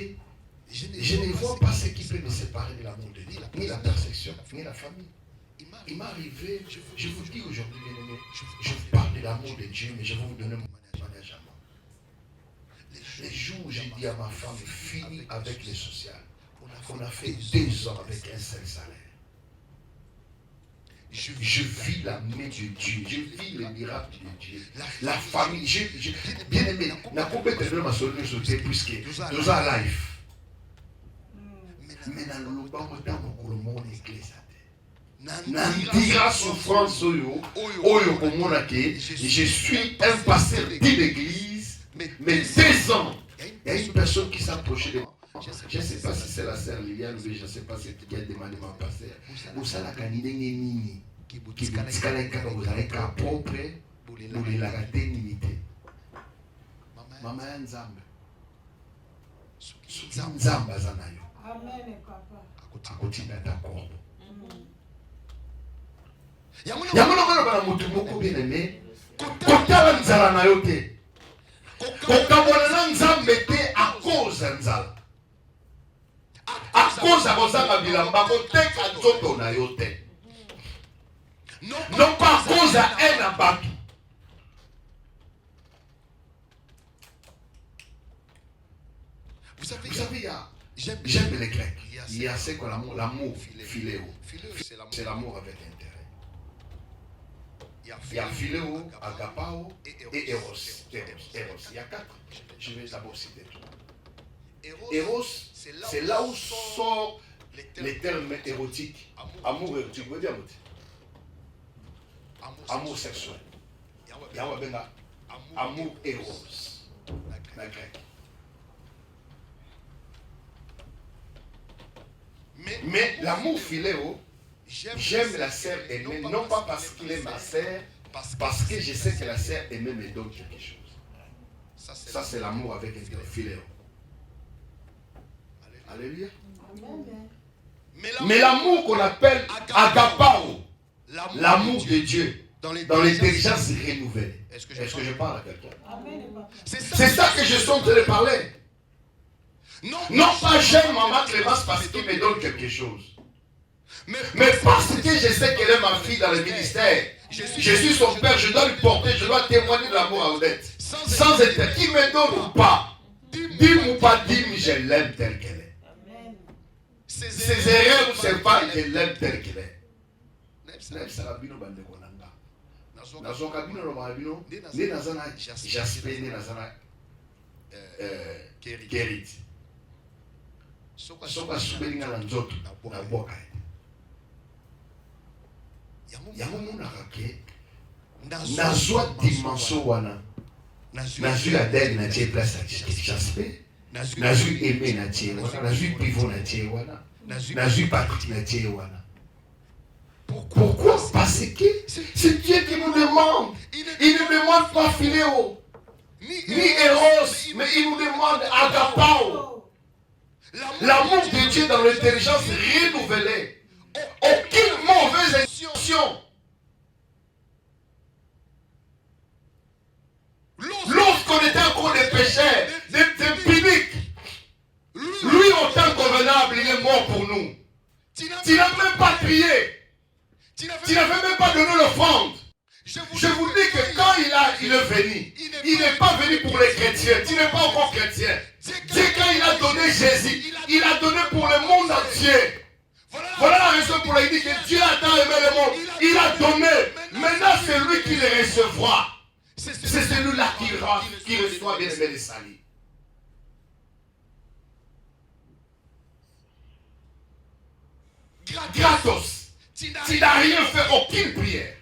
je ne vois pas ce qui peut me séparer de l'amour de Dieu, ni la perception, ni la famille. Il m'est arrivé, je vous dis aujourd'hui, bien aimé, je vous parle de l'amour de Dieu, mais je vais vous donner mon témoignage à moi. Les jours où j'ai dit à ma femme, fini avec les sociales, on a fait 2 ans avec un seul salaire. Je vis la main de Dieu, je vis le miracle de Dieu, la famille. Bien aimé, n'a pas pu être ma solution puisque nous avons life. Mais dans le bas, on a l'église. Nandira souffrance oyo komona ke je suis un pasteur d'une église, mais 2 ans, il y a une personne qui s'approchait de moi. Je ne sais pas si c'est la sœur Liliane ou je ne sais pas si c'est qui a demandé ma pasteur. Vous savez la canine nini qui vous dit que vous avez qu'à propre pour la rater limité. Maman Nzamba. Nzamba zanayo. Amen papa. Akotina d'accord. Yamona bana mutu moko bien aimé. Kotala nzala na yo te. Kokabona na Nzambe te à cause nzala. À cause à kozanga bilamba koteka nzoto na yo te. Non pas à cause à un abatu. Vous savez, j'aime les Grecs. Il y a ce qu'on appelle l'amour philéo. C'est l'amour avec intérêt. Il y a philéo, agapao et eros. Il y a 4. Je vais d'abord citer tout. Eros, c'est là où sort les termes érotiques. Amour érotique, vous voulez dire amour sexuel. Il y a amour eros. La grecque. Mais l'amour philéo, j'aime la sœur aimée, non pas parce qu'il est ma sœur, parce que je sais que la sœur aimée me donne quelque chose. Ça, c'est l'amour avec un philéo. Alléluia. Mais l'amour qu'on appelle agapao, l'amour de Dieu, dans l'intelligence renouvelée. Est-ce que je parle à quelqu'un? C'est ça que je suis en train de parler. Non pas j'aime maman Clémence parce qu'il me donne quelque chose. Mais parce que je sais qu'elle est ma fille dans le ministère. Je suis son père, je dois lui porter, je dois témoigner de l'amour à Odette. Sans être qui me donne ou pas. Dis-moi ou pas, dis-moi, je l'aime telle qu'elle est. Ses erreurs ou ses failles, je l'aime telle qu'elle est. Nazoka bino lo mabino, ne nazana Jasper, ne nazana Kerit. Soka subelinga na nzoto na boka. Yango mona ke nazwa dimension wana. Nazwi la deg na tie place à Jasper. Nazwi aimé na tie wana, nazwi pivot na tie wana. Nazwi Patrick na tie wana. Pourquoi? Parce que c'est Dieu qui nous demande. Il ne demande pas philéo, ni eros, mais il nous demande agapao. L'amour de Dieu dans l'intelligence renouvelée. Aucune mauvaise intention. Lorsqu'on était encore des pécheurs, des puniques, lui en tant convenable, il est mort pour nous. Tu n'as même pas prié. Tu n'avais même pas donné l'offrande. Je vous dis que quand il est venu, il n'est pas venu pour les chrétiens. Tu n'es pas encore chrétien. Dieu, quand il a donné Jésus, il a donné pour le monde entier. Voilà la raison pour laquelle il dit que Dieu a tant aimé le monde. Il a donné. Maintenant, c'est lui qui les recevra. C'est celui-là qui reçoit bien aimé les salis. Gratos. Tu n'as rien fait, aucune prière,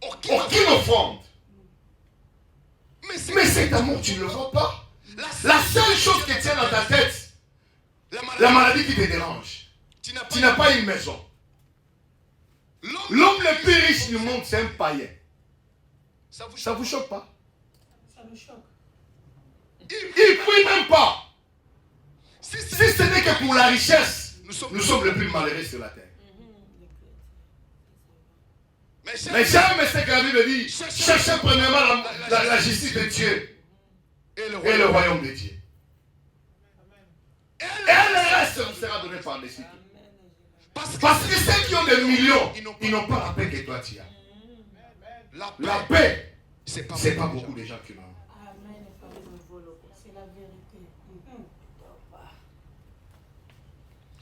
aucune offrande. Mais cet amour, tu ne le vois pas. La seule chose qui tient dans ta tête, la maladie qui te dérange. Tu n'as pas une maison. L'homme le plus riche du monde, c'est un païen. Ça vous choque pas? Ça me choque. Il ne prie même pas. Si ce n'est que pour la richesse, Nous sommes les plus malheureux sur la terre. Mais jamais c'est que la Bible dit, cherchez premièrement la justice de Dieu et le royaume de Dieu. Et le reste vous sera donné par-dessus. Parce que ceux qui ont des millions, ils n'ont pas la paix que toi tu as. La paix, c'est pas beaucoup de gens qui l'ont. C'est la vérité.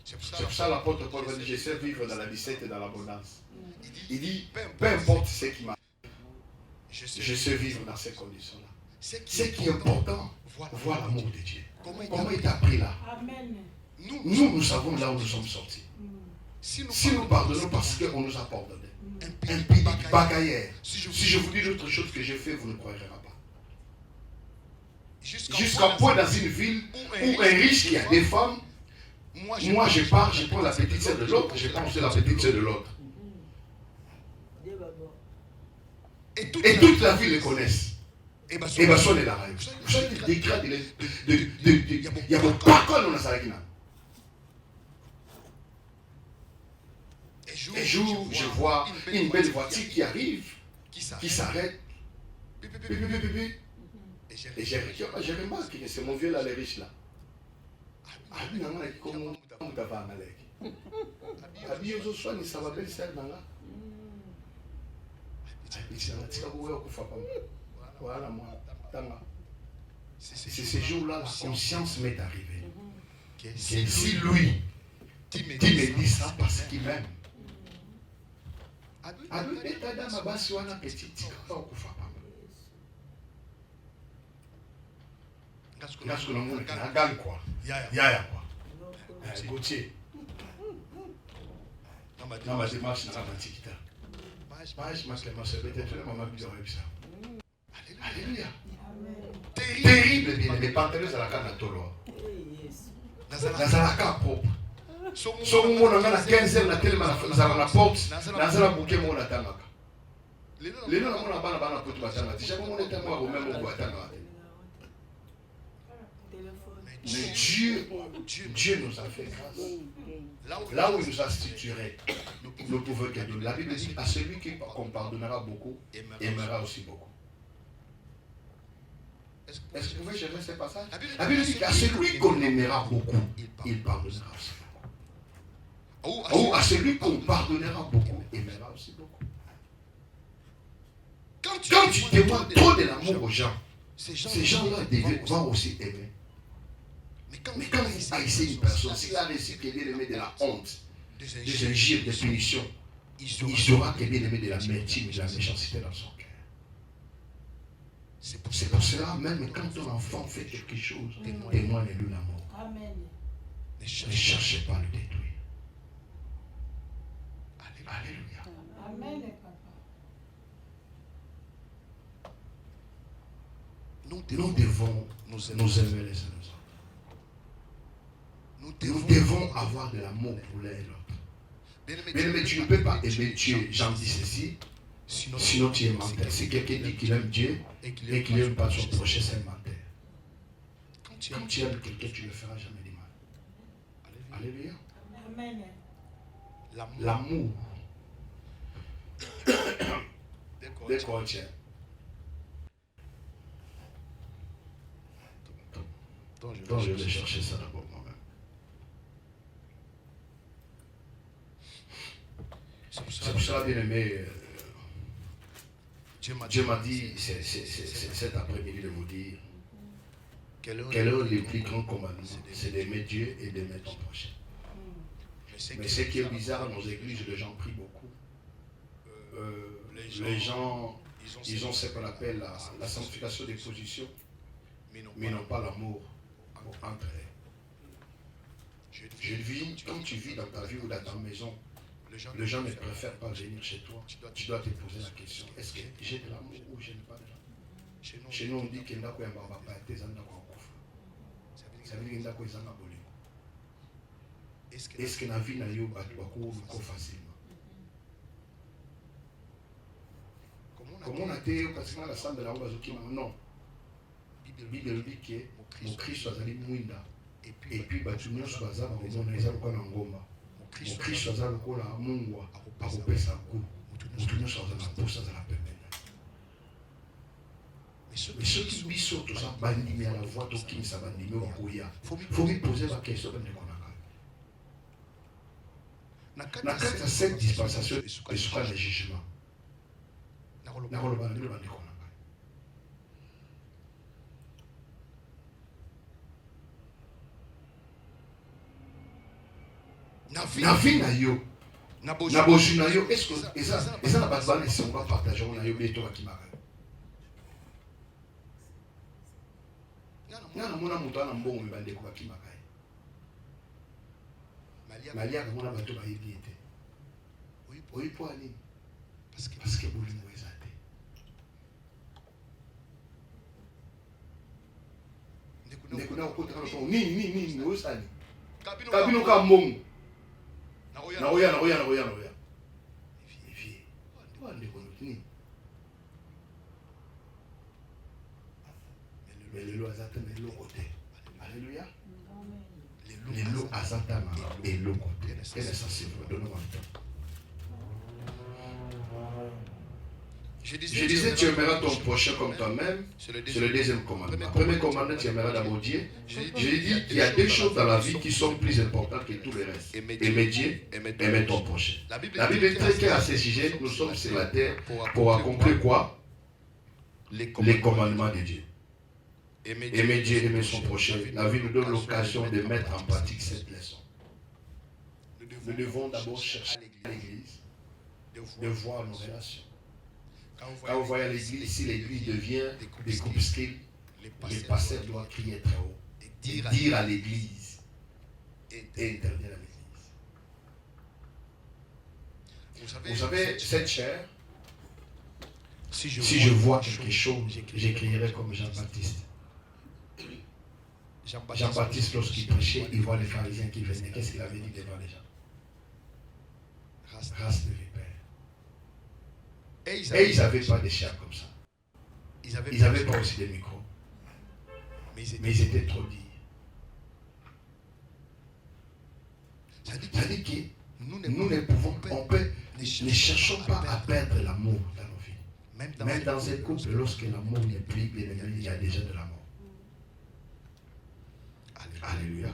C'est pour ça l'apôtre Paul dit, je sais vivre dans la disette et dans l'abondance. Il dit, peu importe ce qui m'arrive, je sais vivre dans ces conditions-là. Ce qui est important, voir l'amour de Dieu. Comment il t'a pris là? Nous savons là où nous sommes sortis. Si nous pardonnons parce qu'on nous a pardonné, un pays bagaillère. Si je vous dis d'autres choses que j'ai fait, vous ne croirez pas. Jusqu'à point dans une ville où un riche qui a des femmes, moi je pars, je prends la petite sœur de l'autre, je prends aussi la petite sœur de l'autre. Et toute la ville les connaissent. Et bien, son est là. Vous savez, des grades, il y a beaucoup de monde dans la. Un jour, je vois une belle voiture qui arrive, qui s'arrête. Et j'ai remarqué que c'est mon vieux là, le riche là. Ah, lui, il a dit comment tu vas en aller. Ah, lui, il a dit ça va belle celle là. Voilà, moi. C'est ce jour-là, la conscience m'est arrivée. Si lui, tu me dis ça parce qu'il m'aime. À lui, l'état d'âme à bas sur un petit Parce que nous avons un gagne quoi. Yaya quoi. Gauthier. Dans ma démarche, dans ma petite. Je m'appelle ma soeur, peut-être que maman lui aurait ça. Alléluia. Terrible, bien, les pantalons à la canne à Tolo. Dans la canne propre. Son monde a 15 ans, tellement la porte, dans la bouquet, mon attendant. Les noms de mon abana pour tout attendre. Déjà, mon état au même moment attendre. Mais Dieu nous a fait grâce. Là où il nous a structurés, nous pouvons que Dieu. La Bible dit à celui qu'on pardonnera beaucoup, aimera aussi beaucoup. Est-ce que vous pouvez chercher ce passage? La Bible dit qu'à celui qu'on aimera beaucoup, il pardonnera aussi beaucoup. Ou à celui qu'on pardonnera beaucoup, aimera aussi beaucoup. Quand tu demandes trop de l'amour aux gens, ces gens-là vont aussi aimer. Mais quand il haïssait une personne, s'il a réussi qu'il est aimé de la honte, des injures, des punitions, il saura qu'il est aimé de la l'amertume et de la méchanceté dans son cœur. C'est pour cela, même quand ton enfant fait quelque chose, témoigne-lui l'amour. Ne cherchez pas à le détruire. Alléluia. Amen, papa. Nous devons nous aimer les uns les autres. Nous devons avoir de l'amour pour l'un et l'autre. Mais tu ne peux pas aimer Dieu, Jean dit ceci, sinon tu es menteur. Si quelqu'un dit qu'il aime Dieu et qu'il n'aime pas son prochain, c'est menteur. Quand tu aimes quelqu'un, tu ne feras jamais du mal. Alléluia. Amen. L'amour. Dès qu'on tient. Donc je vais chercher ça d'abord moi-même. C'est pour ça, bien aimé, Dieu m'a dit cet après-midi de vous dire quel est le plus grand commandement? C'est d'aimer Dieu et d'aimer ton prochain. Mais ce qui est bizarre, dans nos églises, les gens prient beaucoup. Les gens, ils ont ce qu'on appelle la sanctification des positions, mais n'ont pas l'amour entre eux. Je vis, quand tu vis dans ta vie ou dans ta maison, les gens ne préfèrent pas venir chez toi. Tu dois te poser la question, est-ce que j'ai de l'amour ou je n'ai pas de l'amour? Chez nous, on dit qu'il n'y a pas de l'amour. Ça veut dire qu'il n'y a pas de l'amour. Est-ce que la vie n'a pas de l'amour facilement? Comme on a été au l'assemblée de la Oubazokima, non. La Bible dit que mon Christ soit allé mouinda Et puis bato nyonso baza bakomona eza lokola na ngomba mokristo aza lokola mungwa akopesa ku moto nyonso aza na posa azala pembeni. Mais soki biso toza bandimi ya la voix tokimisa bandimi bakoya faut mipose bakestion bandeko na ngai na kati ya cette dispensation esuka na jugement nakoloba na bino bandeko na ngai na vie na yo na bozwi na yo eza na bato bana esengo bapartage ngo na yo beto bakimaka nga namona moto ana mbongo me bandeko bakimaka ye maliaka mona bato bayebi ete oyi po anini parceke bolingo eza te ndeko na okotaka lotongo nini oyosani kabino ka mbongo nakoya evie ndeko nini mais lelo aza te na eloko te. Alléluia. Lelo aza te na eloko te. Elle est sensible. Donne-moi le temps. Je disais, tu aimeras ton prochain comme toi-même. C'est le deuxième commandement. Premier commandement, tu aimeras d'abord Dieu. Je dis qu'il y a deux choses dans la vie qui sont plus importantes que tout le reste. Aimer Dieu, aimer ton prochain. La Bible est très claire à ce sujet. Nous sommes sur la terre pour accomplir quoi? Les commandements de Dieu. Aimer Dieu, aimer son prochain. La vie nous donne l'occasion de mettre en pratique cette leçon. Nous devons d'abord chercher à l'église, de voir nos relations. Quand vous voyez l'église, si l'église devient des groupuscules, les pasteurs doivent crier très haut et dire à l'église et interdire à l'église. Vous savez, cette chair, si je vois quelque chose, j'écrirai comme Jean-Baptiste. Jean-Baptiste, lorsqu'il prêchait, il voit les pharisiens qui venaient. Qu'est-ce qu'il avait dit devant les gens? Race de vipères. Et ils n'avaient pas de chair comme ça. Ils n'avaient pas aussi des micros. Mais ils étaient trop dits. Ça dit que nous ne pouvons, ne cherchons pas à perdre l'amour dans nos vies. Même dans un couple, lorsque l'amour n'est plus bien aimé, il y a déjà de l'amour. Alléluia.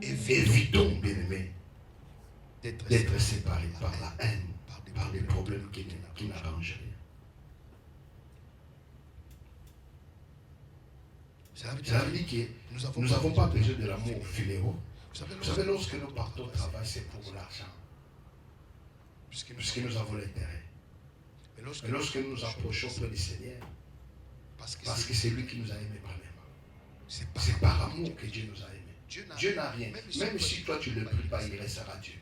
Évitons, bien-aimés, d'être séparés par la haine, par des problèmes qui n'arrangent rien. Ça veut dire que nous n'avons pas besoin de l'amour philéo. Vous savez, lorsque nous partons au travail, c'est pour l'argent. Puisque nous avons l'intérêt. Mais lorsque nous nous approchons près du Seigneur, parce que c'est lui qui nous a aimés premièrement. C'est par amour que Dieu nous a aimés. Dieu n'a rien. Même si toi tu ne le pries pas, il restera Dieu.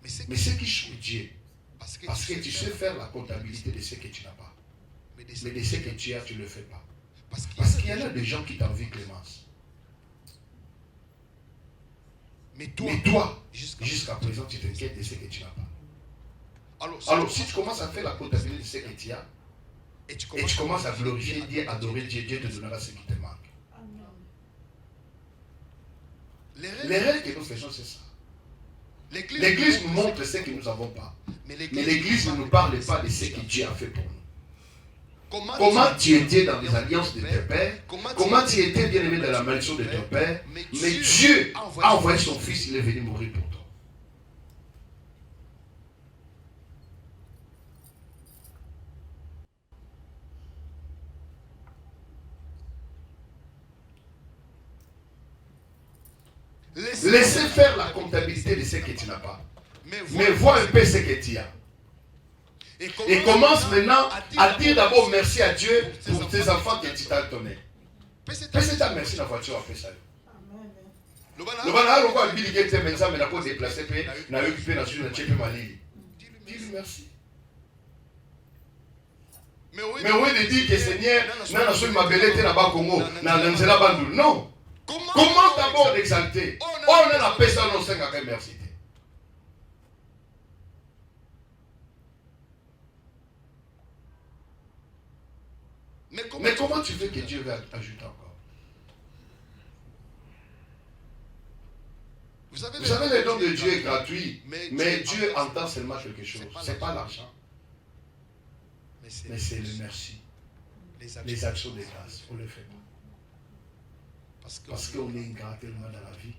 Mais ce qui choque Dieu, parce que tu sais faire la comptabilité de ce que tu n'as pas. Mais de ce que tu as, tu ne le fais pas. Parce qu'il y en a des gens qui t'envient Clémence. Mais toi, jusqu'à présent, tu t'inquiètes de ce que tu n'as pas. Alors, si tu commences à faire la comptabilité de ce que tu as, et tu commences à glorifier Dieu, adorer Dieu, Dieu te donnera ce qui te manque. L'erreur que nous faisons, c'est ça. L'église nous montre ce que nous n'avons pas. Mais l'église ne nous parle pas de ce que Dieu a fait pour nous. Comment tu étais dans les alliances de tes pères, comment tu étais bien aimé dans la maison de ton père, mais Dieu a envoyé son fils, il est venu mourir pour toi. Laissez faire la comptabilité de ce que tu n'as pas. Mais vois un peu ce que tu as. Et commence maintenant à dire d'abord merci à Dieu pour tes enfants que tu t'as donné. Fais ta merci dans la voiture après ça. Le banal, on va dire que tu es maintenant, mais la pause déplacée, tu as occupé dans une tchèque malille. Dis-lui merci. Mais oui, de dire que Seigneur, non. Comment d'abord l'exalter? On a la paix sans nos 5 à merci. Mais comment tu veux que Dieu va ajouter encore? Vous savez, le don de Dieu est gratuit, mais Dieu entend seulement quelque chose. Ce n'est pas l'argent, mais c'est le merci. Les actions de grâce, on ne le fait pas. Parce qu'on est ingrat tellement dans la vie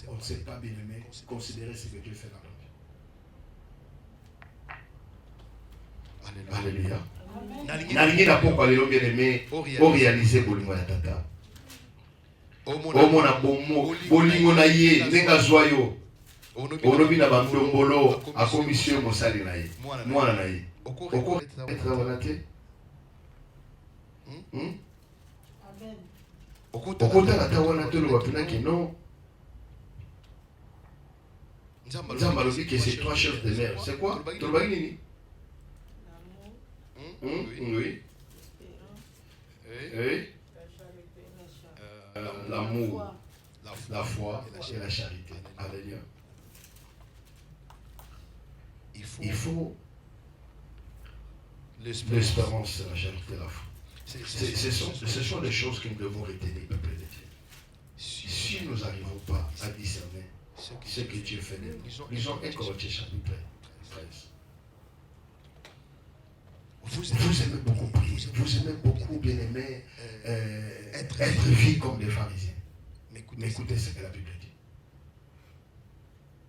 qu'on ne sait pas bien aimer, considérer ce que Dieu fait dans notre vie. Alléluia. Nalingi na poko alelo bien aimé, pour réaliser bolingo ya tata. Omona bolingo na ye, nenga zwayo. Olobi na bambombolo a commission mosali na ye. Mwana na ye. Oko etra wanate. Okota la tawana tolo wapinaki non. Nzamba lobi que c'est trois choses de mer. C'est quoi? Tolobagi nini? Oui. Oui. L'amour, la foi et la charité. Alléluia. Il faut l'espérance, la charité, la foi. Ce sont des choses que nous devons retenir, peuple de Dieu. Si nous n'arrivons pas à discerner ce que Dieu fait de nous, lisons 1 Corinthiens chapitre 13. Vous aimez beaucoup prier, vous aimez beaucoup bien aimer être vu comme des pharisiens. Mais écoutez ce que la Bible dit.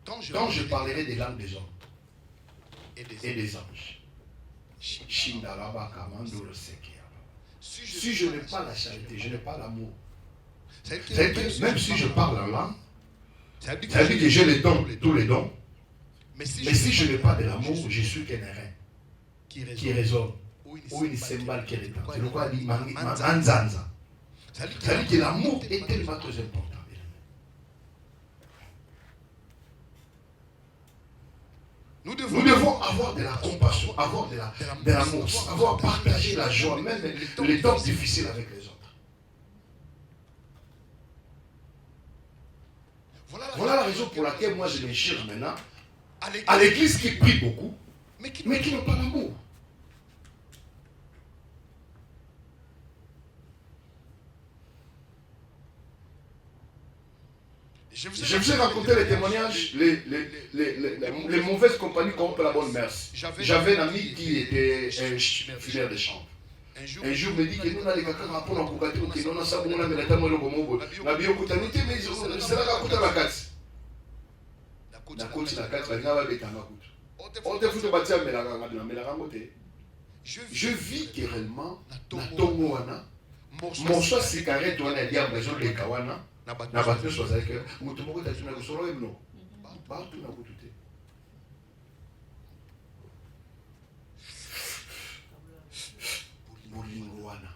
Quand je parlerai des langues des hommes et des anges, si je n'ai pas la charité, je n'ai pas l'amour, même si je parle en langue, ça veut dire que j'ai les dons, tous les dons, mais si je n'ai pas de l'amour, je suis qu'un airain qui résonne, ou une cymbale qui est c'est le quoi dit manzanza. Ça veut dire que l'amour est tellement très important. Nous devons avoir de la compassion, avoir de l'amour, avoir partagé la joie, même les temps difficiles avec les autres. Voilà la raison pour laquelle moi je me cherche maintenant à l'église qui prie beaucoup, mais qui n'ont pas d'amour. Je vous ai raconté les témoignages, les mauvaises compagnies corrompent la bonne messe. J'avais un ami qui était fumeur de chanvre. Un jour, il me dit que nous, on a les caca pour nous pour que nous avons ça pour nous mettre dans le bon mot. La biocotanité, mais c'est là qu'on a la carte. La côte, la carte, la gare, la carte. On te fout de bâtir, mais la ramote. Je vis que réellement, la tomoana, mon choix cigarette, on a dit à raison de kawana. Na bato soza que mutu moko tatuna ko solo ebno ba tu na kutute bolingo wana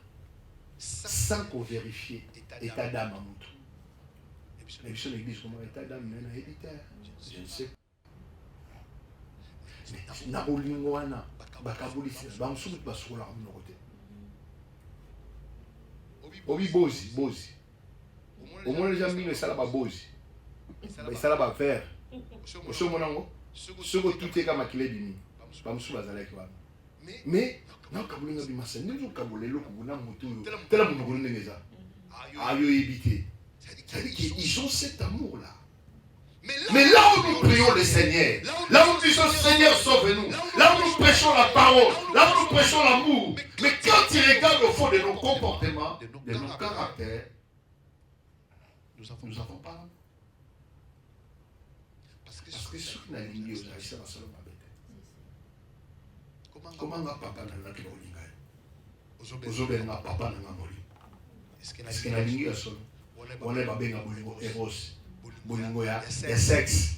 sans qu'on vérifie état d'âme mutu et puis l'église comment état d'âme na éditeur je ne sais na bolingo wana bakabulisi ba musumu basola ko côté obi bozi au moins les gens ne savent pas bozi mais ça va faire au ce moment ce que tout est comme à clé dini pas monsieur bazala qui va mais non kabulinga bimasa nous kabulelo kubuna mutu tela bunugulu neza ayo éviter c'est-à-dire qu'ils ont cet amour là. Mais là où nous prions le Seigneur, là où nous disons Seigneur sauve-nous, là où nous prêchons la parole, là où nous prêchons l'amour, mais quand il regarde au fond de nos comportements, de nos caractères, nous n'avons pas l'amour. Parce que ceux qui n'ont pas l'amour, ils sont dans le bête. Comment un papa n'a pas l'amour? Aujourd'hui, un papa n'a pas l'amour. Est-ce qu'il n'a pas l'amour? On est pas bien l'amour éros, l'amour de sexe.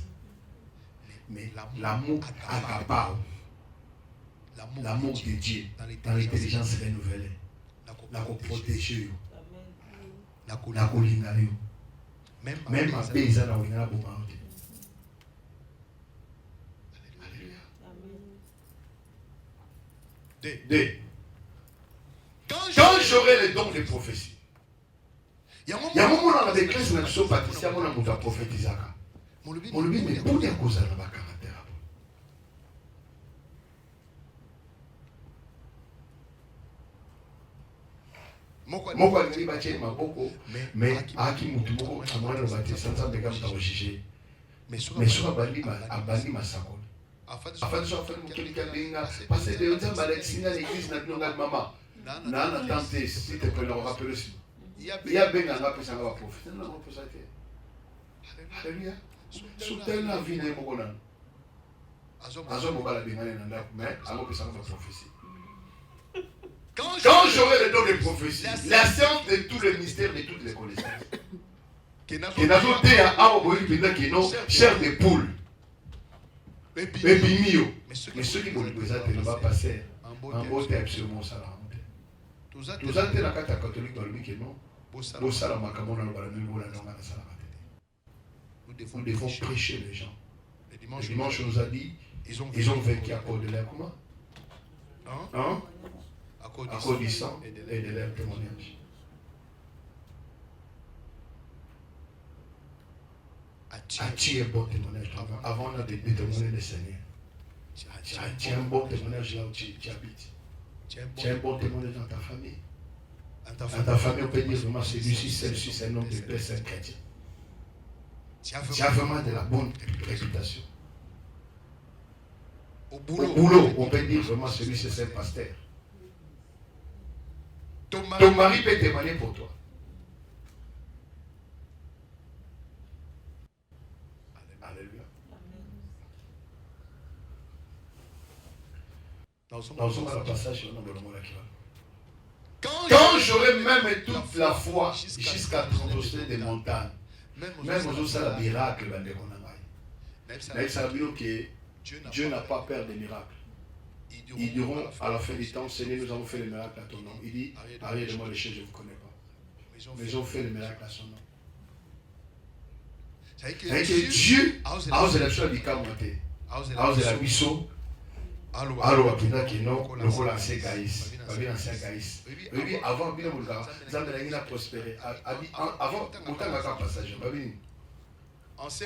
Mais l'amour agapao, l'amour de Dieu, dans l'intelligence renouvelée, la protéger, la collinare. Même à Béza, on a un bon moment. Alléluia. Quand j'aurai les dons de prophétie, il y a un moment dans la déclaration de la Patricia, on a un prophétisé. On lui dit, mais pour dire que ça n'a pas caractère. moko alingi batie maboko mais aki mutu moko amwana no batie sanza mbeka mutaroshije mais soka abandi masakolo afadi so afadi mokeli kabenga parce que de nzamba la singa l'église na binonga mama na tante s'il te plaît on rappelle aussi ya benga nga pesa nga prophète na ko pesa te alléluia soutenir la vie na moko na azo mobala bengane na ndako mais amo pesa nga prophétie. Quand j'aurai le don de prophétie, la science de tout le mystère, de toutes les connaissances, qui n'a ajouté à Aoboï qui non chair de poule, et bimio, mais ceux qui vont le présenter ne va passer en beauté absolument ça la honte. Tout ça, c'est la carte catholique dans le qui non, beau ça la macamon dans le balanibo la langue à la salamate. Nous devons prêcher les gens. Le dimanche, on nous a dit, ils ont vaincu à cause de l'air comment? Hein? À cause du sang et de leur témoignage. As-tu un bon témoignage avant de témoigner le Seigneur? Tu as un bon témoignage là où tu habites. Tu as un bon témoignage dans ta famille. Dans ta famille, on peut dire vraiment celui-ci, celle-ci, c'est un homme de paix, c'est un chrétien. Tu as vraiment de la bonne réputation. Au boulot, on peut dire vraiment celui-ci, c'est un pasteur. Ton mari peut témoigner pour toi. Alléluia. Dans un passage, quand j'aurai même toute la foi jusqu'à traverser des montagnes, même aux autres, la miracle, mais ça veut dire que Dieu n'a pas peur des miracles. Ils diront à la fin du temps, Seigneur, nous avons fait le miracle à ton nom. Il dit, arrière de moi les choses, je ne vous connais pas. Mais ils ont fait le miracle à son nom. C'est que Dieu a osé la chose du Kamote, a osé la biseau, alors après qui non, le rôle ancien Gaïs, l'ancien Gaïs. Oui, avant, bien mon gars, Zambelangin a prospéré. Avant, autant qu'un passage,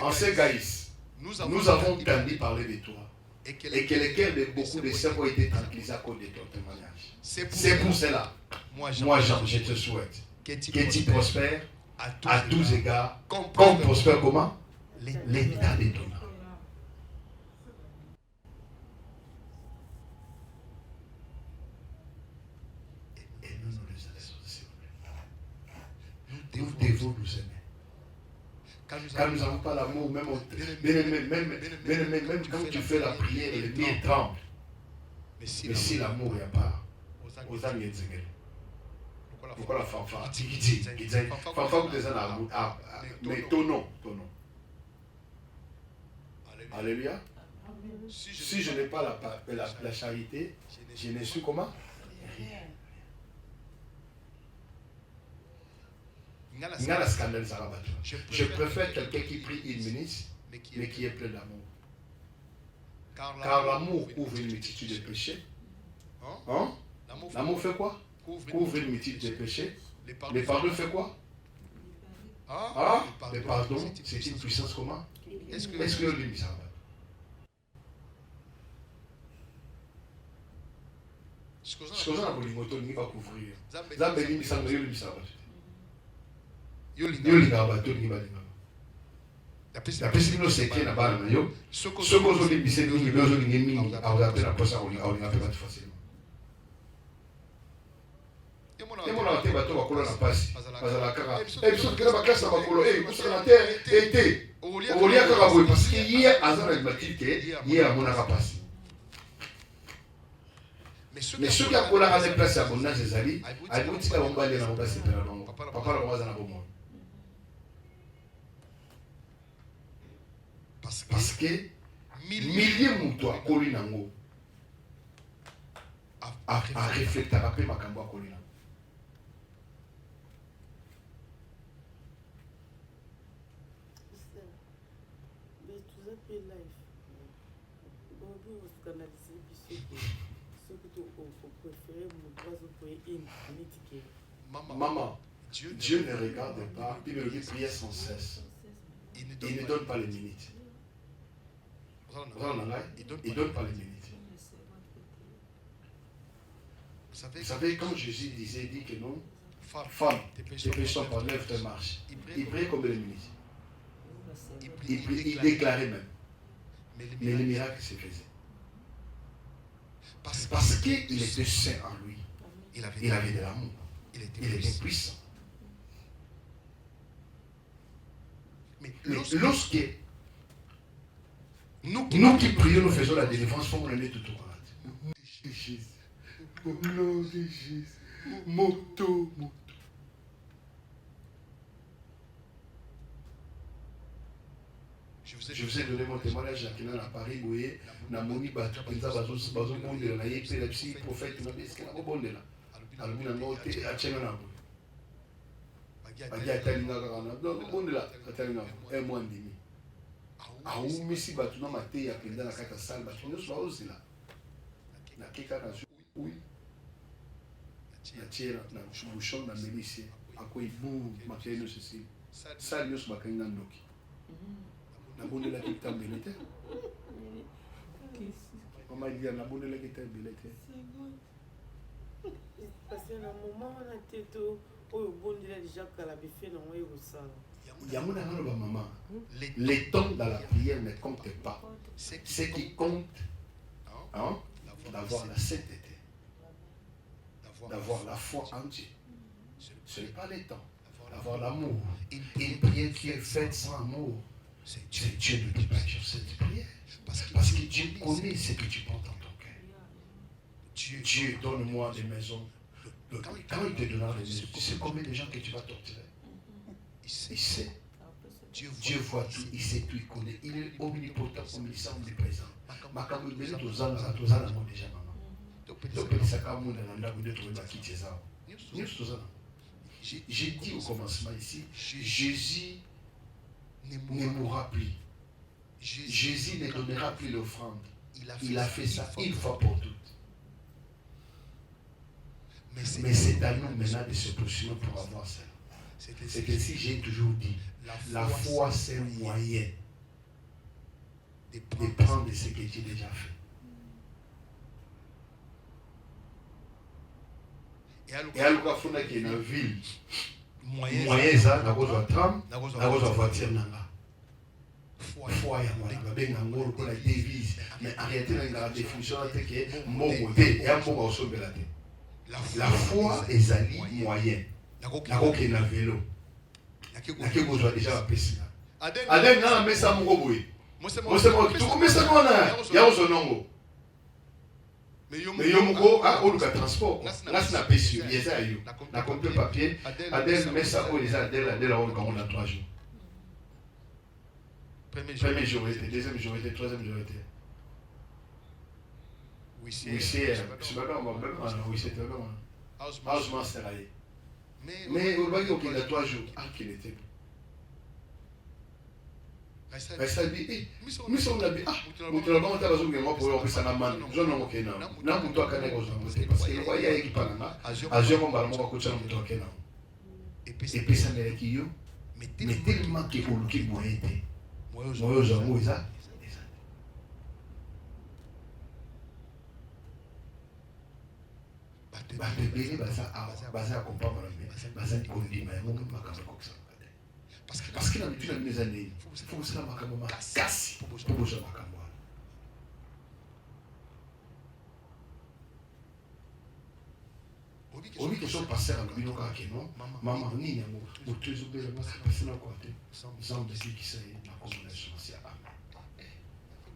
ancien Gaïs, nous avons entendu parler de toi. Et que les cœurs de beaucoup de servants ont été tranquillisés à cause de ton témoignage. C'est pour cela, moi Jean, je te souhaite que tu prospères à tous égards, comme prospère comment? L'état de ton âme. Et nous nous les associons. Nous devons nous aimer. Quand nous n'avons pas l'amour, même quand tu fais la prière, les pieds tremblent. Mais si l'amour n'est pas, aux amis et zengel. Pourquoi la fanfare? Fanfare, vous êtes en amour. Mais ton nom. Alléluia. Si je n'ai pas la charité, je ne suis comment? Rien. Je préfère quelqu'un qui prie une minute, mais qui est plein d'amour. Car l'amour couvre une multitude de péchés. Hein? L'amour fait quoi? Couvre une multitude de péchés. Le pardon fait quoi? Ah, le pardon, c'est une puissance comment? Est-ce que le lit ça va? Ce que vous avez dit, il va couvrir. Zambeli, ça va. La personne qui est na bana na yo soko zo libise ni bezo ni mingi awuzape na posa awulinga pe batu facilement yemona te bato bakola na pasi bazala kaka biso kila bakasa na bakolo kusaka na terre te olia kaka boye parce que hier azana libatike hier amona ka pasi mais ceux qui akola na place ya bonnage ezali ayibutika bombali na bobasi pela bango papa la mwaza na bomo. Parce que milliers de gens ont connu nango a réfléchi à peu makambo a connu. Maman, Dieu ne regarde pas, il me dit prier sans cesse. Il ne donne pas les minutes. Il ne donne pas les minutes. Vous savez, quand Jésus dit que non, Femme, tes péchés sont pardonnés, lève ta marche. Il priait combien de minutes? Il déclarait même. Mais les miracles se faisaient. Parce qu'il était saint en lui. Il avait de l'amour. Il était puissant. Mais lorsque nous qui prions, nous faisons la délivrance, il faut qu'on ait tout au courant. Jésus. Au nom de Jésus. Moto. Je vous ai donné mon témoignage à Kenan à Paris, où il y a Moni Batou, qui a un prophète, qui a un bon là. Alors, il y a un autre qui a un un mois et demi. Aumisi Batou, na mate ya penda na kata sal Batou, nous sommes aussi là. Na kika na oui. Na tira na bouchon na milice. À quoi il boum, maquille nous ceci. Ça nous sommes bakanga ndoki. Na bonde la kita belete. Maman dit na bonde la kita belete. Parce que na moment on a teto oyo bonde la déjà kala bifé na moyo sala. Yamuna ba maman. Les temps dans la prière ne comptent pas. Ce qui compte, hein, d'avoir la sainteté, d'avoir la foi en Dieu. Ce n'est pas les temps, d'avoir l'amour. Une prière qui est faite sans amour, c'est Dieu ne dit pas sur cette prière. Parce que Dieu connaît ce que tu portes dans ton cœur. Dieu, donne-moi des maisons. Quand il te donnera des maisons, tu sais combien de gens que tu vas torturer? Il sait. Dieu voit tout, il sait tout, il connaît. Il est omnipotent, omniscient, omniprésent. Makambo beli tozana mo déjà maman. Donc ça comme on a là de trouver qui c'est ça. J'ai dit au commencement ici, Jésus ne mourra plus. Jésus ne donnera plus l'offrande. Il a fait ça une fois pour toutes. Mais c'est à nous maintenant de se positionner pour avoir ça. C'est que si j'ai toujours dit, la foi c'est un moyen de prendre ce que j'ai déjà fait. Et à l'occasion qu'il y a une ville, moyen ça, n'a pas de tram, n'a pas de voiture, n'a pas. Foi ya moyen, n'a pas d'angolo pour la devise. Mais en réalité, la définition c'est que mon et un bon au sommet la tête. La foi est alliée moyen. N'a aucun vélo. N'a que besoin déjà la piste. Adem n'a pas ça mon roboué. Moi c'est moi tout comme ça non là. Il y a son nom. Mais yomoko a au cas transport. Là c'est la piste. Il y a ça yo. Na complet papier. Adem met ça au déjà Adel on comme on a 3 jours. Premier jour était, deuxième jour était, troisième jour était. Oui c'est pas comme oui c'est pas comme. House master là. Mais au bas il y a 3 jours. Ah qu'il était. Ça dit, nous sommes là, ah, nous te l'avons dit à moi pour avoir ça na man. Je n'en ai pas. Na muto akane ko zo parce que le voyage est qui parle là. À je mon balmo ko tchana muto akena. Et puis ça me dit yo, mais tellement que pour qui moi était. Moi je moi ça. Ba bébé baza comprendre baza kondima ya mungu makambo ko ça. Parce qu'il a mis les années, il faut que ça m'a cassé pour que ça m'a cassé. Au lieu que son passé à l'obino quand non, maman ni n'a pas tout ce que le passé n'a pas été. Sans de qui ça est la combinaison c'est à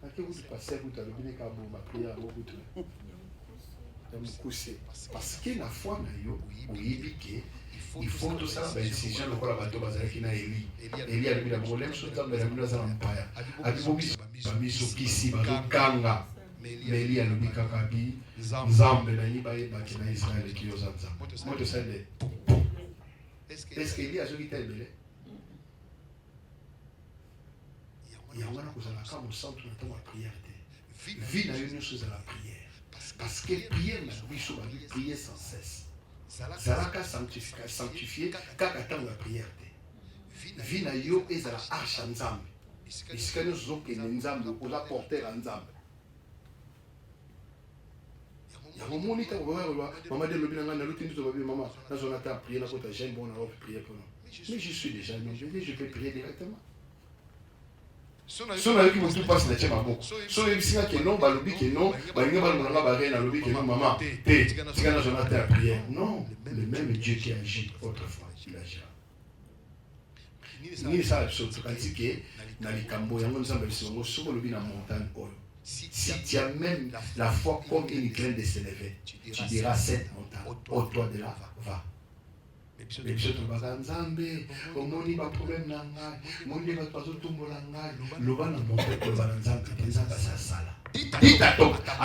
quand vous passez vous avez l'obino quand vous ma prière au bout de parce que la foi n'a yo oui il faut tout ça ben si j'ai le quoi bateau bazar qui na Eli a le bila problème sur ça mais la bila ça empire adibobi bamiso kisi bakanga mais Eli a le bika kabi nzambe na yiba yeba ki na Israël qui yo zanza moto sende est-ce que Eli a joli tebele il y a wana kozala comme centre de la prière vie na une chose à la prière. Parce que prière, nous prier sans cesse. Zalaka sanctifié, kaka tango la prière. Vie na yo et zala arche nzambe. Iska nous sommes que nzambe, on a porté nzambe. yango moni ta maman de lobi nanga na luti nzo babi maman na zona ta prier na kota j'aime bon na prier pour nous. Mais je suis déjà non, je peux prier directement. So na qui me tout passe na tchema boko. So le bisinga que non, balobi que non, ba ngi ba longa ba re na lobi que non maman. Té, tika na zona ta prier. Non, le même Dieu qui agit autrefois, il agira. Ni ça surtout quand il que na likambo yango nzambe bisingo so lobi na montagne oyo. Si tu as même la foi comme une graine de s'élever, tu diras cette montagne, au toit de là, va. Mais puis tu vas nzambe, omoni ba problème na ngai, moni ba pazo tumbola ngai, loba na montagne ko ba nzambe, nzambe sa sala. Dis à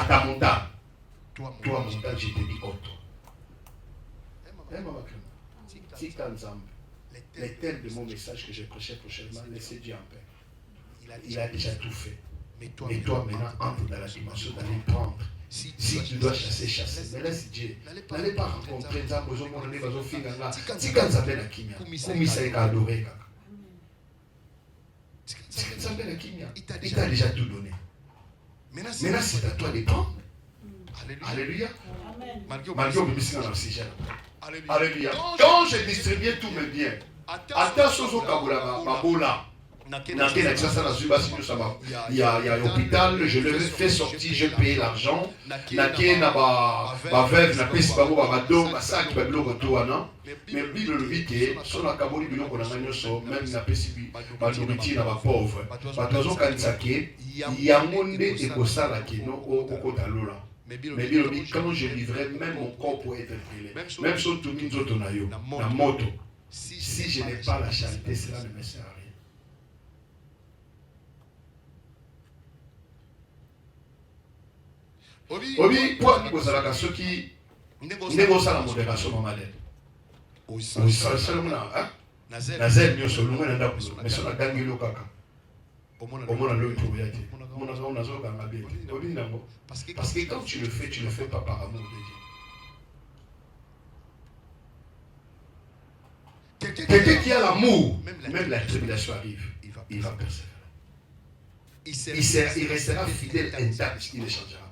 ta montagne. Toi montagne, je te dis autre. Tika nzambe. Les thèmes de mon message que je prêchais prochainement, laissez Dieu en paix. Il a déjà tout fait. Mais toi maintenant, entre dans la dimension d'aller prendre. Si tu dois chasser. Mais laisse Dieu. N'allez pas rencontrer Nzambe, Ozomona, Bazofinganga. Tika Nzambe na kimia. Kumisa eka adoré kaka. Tika Nzambe na kimia. Il t'a déjà tout donné. Maintenant, c'est à toi de prendre. Alléluia. Malgré au bénéfice dans le sujet. Alléluia. Quand j'ai distribué tous mes biens, attention au Kaboula, Babola. Il y a l'hôpital, je le fais sortir, je paye l'argent. Mais Bible le dit que son akaboli biloko na nyoso même na pesi ba nourriture na ba pauvre. Ba tozo kanisake yangonde ekosala kino okota lola. Mais Bible dit quand je livrerai même mon corps pour être brûlé. Même si tout le monde na yo na moto. Si je n'ai pas la charité, cela ne me sert à rien. Obi kwa ni kozalaka soki ndeko la modération mamadène. Osala mona nazel nyoso lunga na ndakulo mais sona dangelo kaka. Omona lo to yate. Mona zo nazo kanga bien. Obi nango parce que quand tu le fais pas par amour de Dieu. Quelqu'un qui a l'amour, même la tribulation arrive, il va persévérer. Il restera fidèle, intact, il ne changera pas.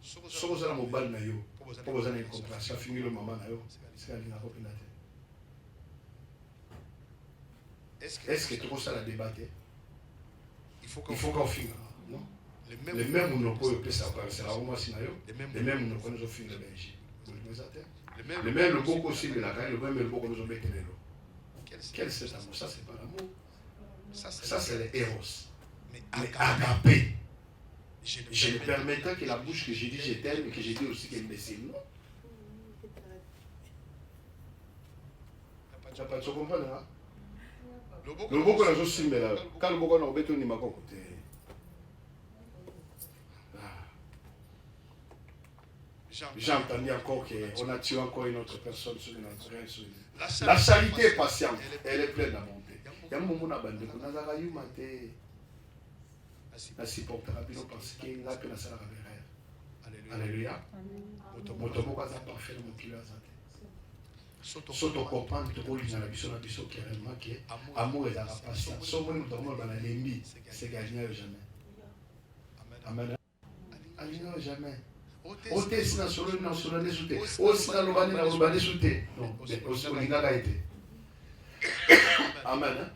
Si vous avez un mobile, vous avez une compréhension, vous avez une maman, est-ce que tout ça la débattre? Il faut qu'on finisse. Les mêmes où nous pouvons ça c'est la romance, les mêmes où nous pouvons finir le Belgique. Le même le beaucoup aussi de la caille, le même le beaucoup nous ont mis l'eau. Quel c'est l'amour? Ça c'est pas l'amour. Ça c'est les héros. Mais agapé. Je ne permettrai que la bouche que j'ai dit je t'aime et que j'ai dit aussi qu'elle me signe. Non. Tu comprends là? Le beaucoup n'a aussi mais là. Quand le beaucoup n'a pas été ni ma côté. J'ai entendu encore qu'on a tué encore une autre personne sur notre terrain. La charité est patiente, elle est pleine à monter. Il y a un moment où on a bandé, on a eu maté. La supportera bien parce qu'il a pu la salle à Alléluia. Motomo kaza parfait mon kilo azate. Soto comprendre que pour lui dans la biso qui est réellement que amour est la patience. Somo nous dormons dans la lembi, c'est gagner jamais. Amen. Amen jamais. Ote sina solo na solo ne soute. O sina lobani na lobani soute. Non, o solo ngaka été. Amen.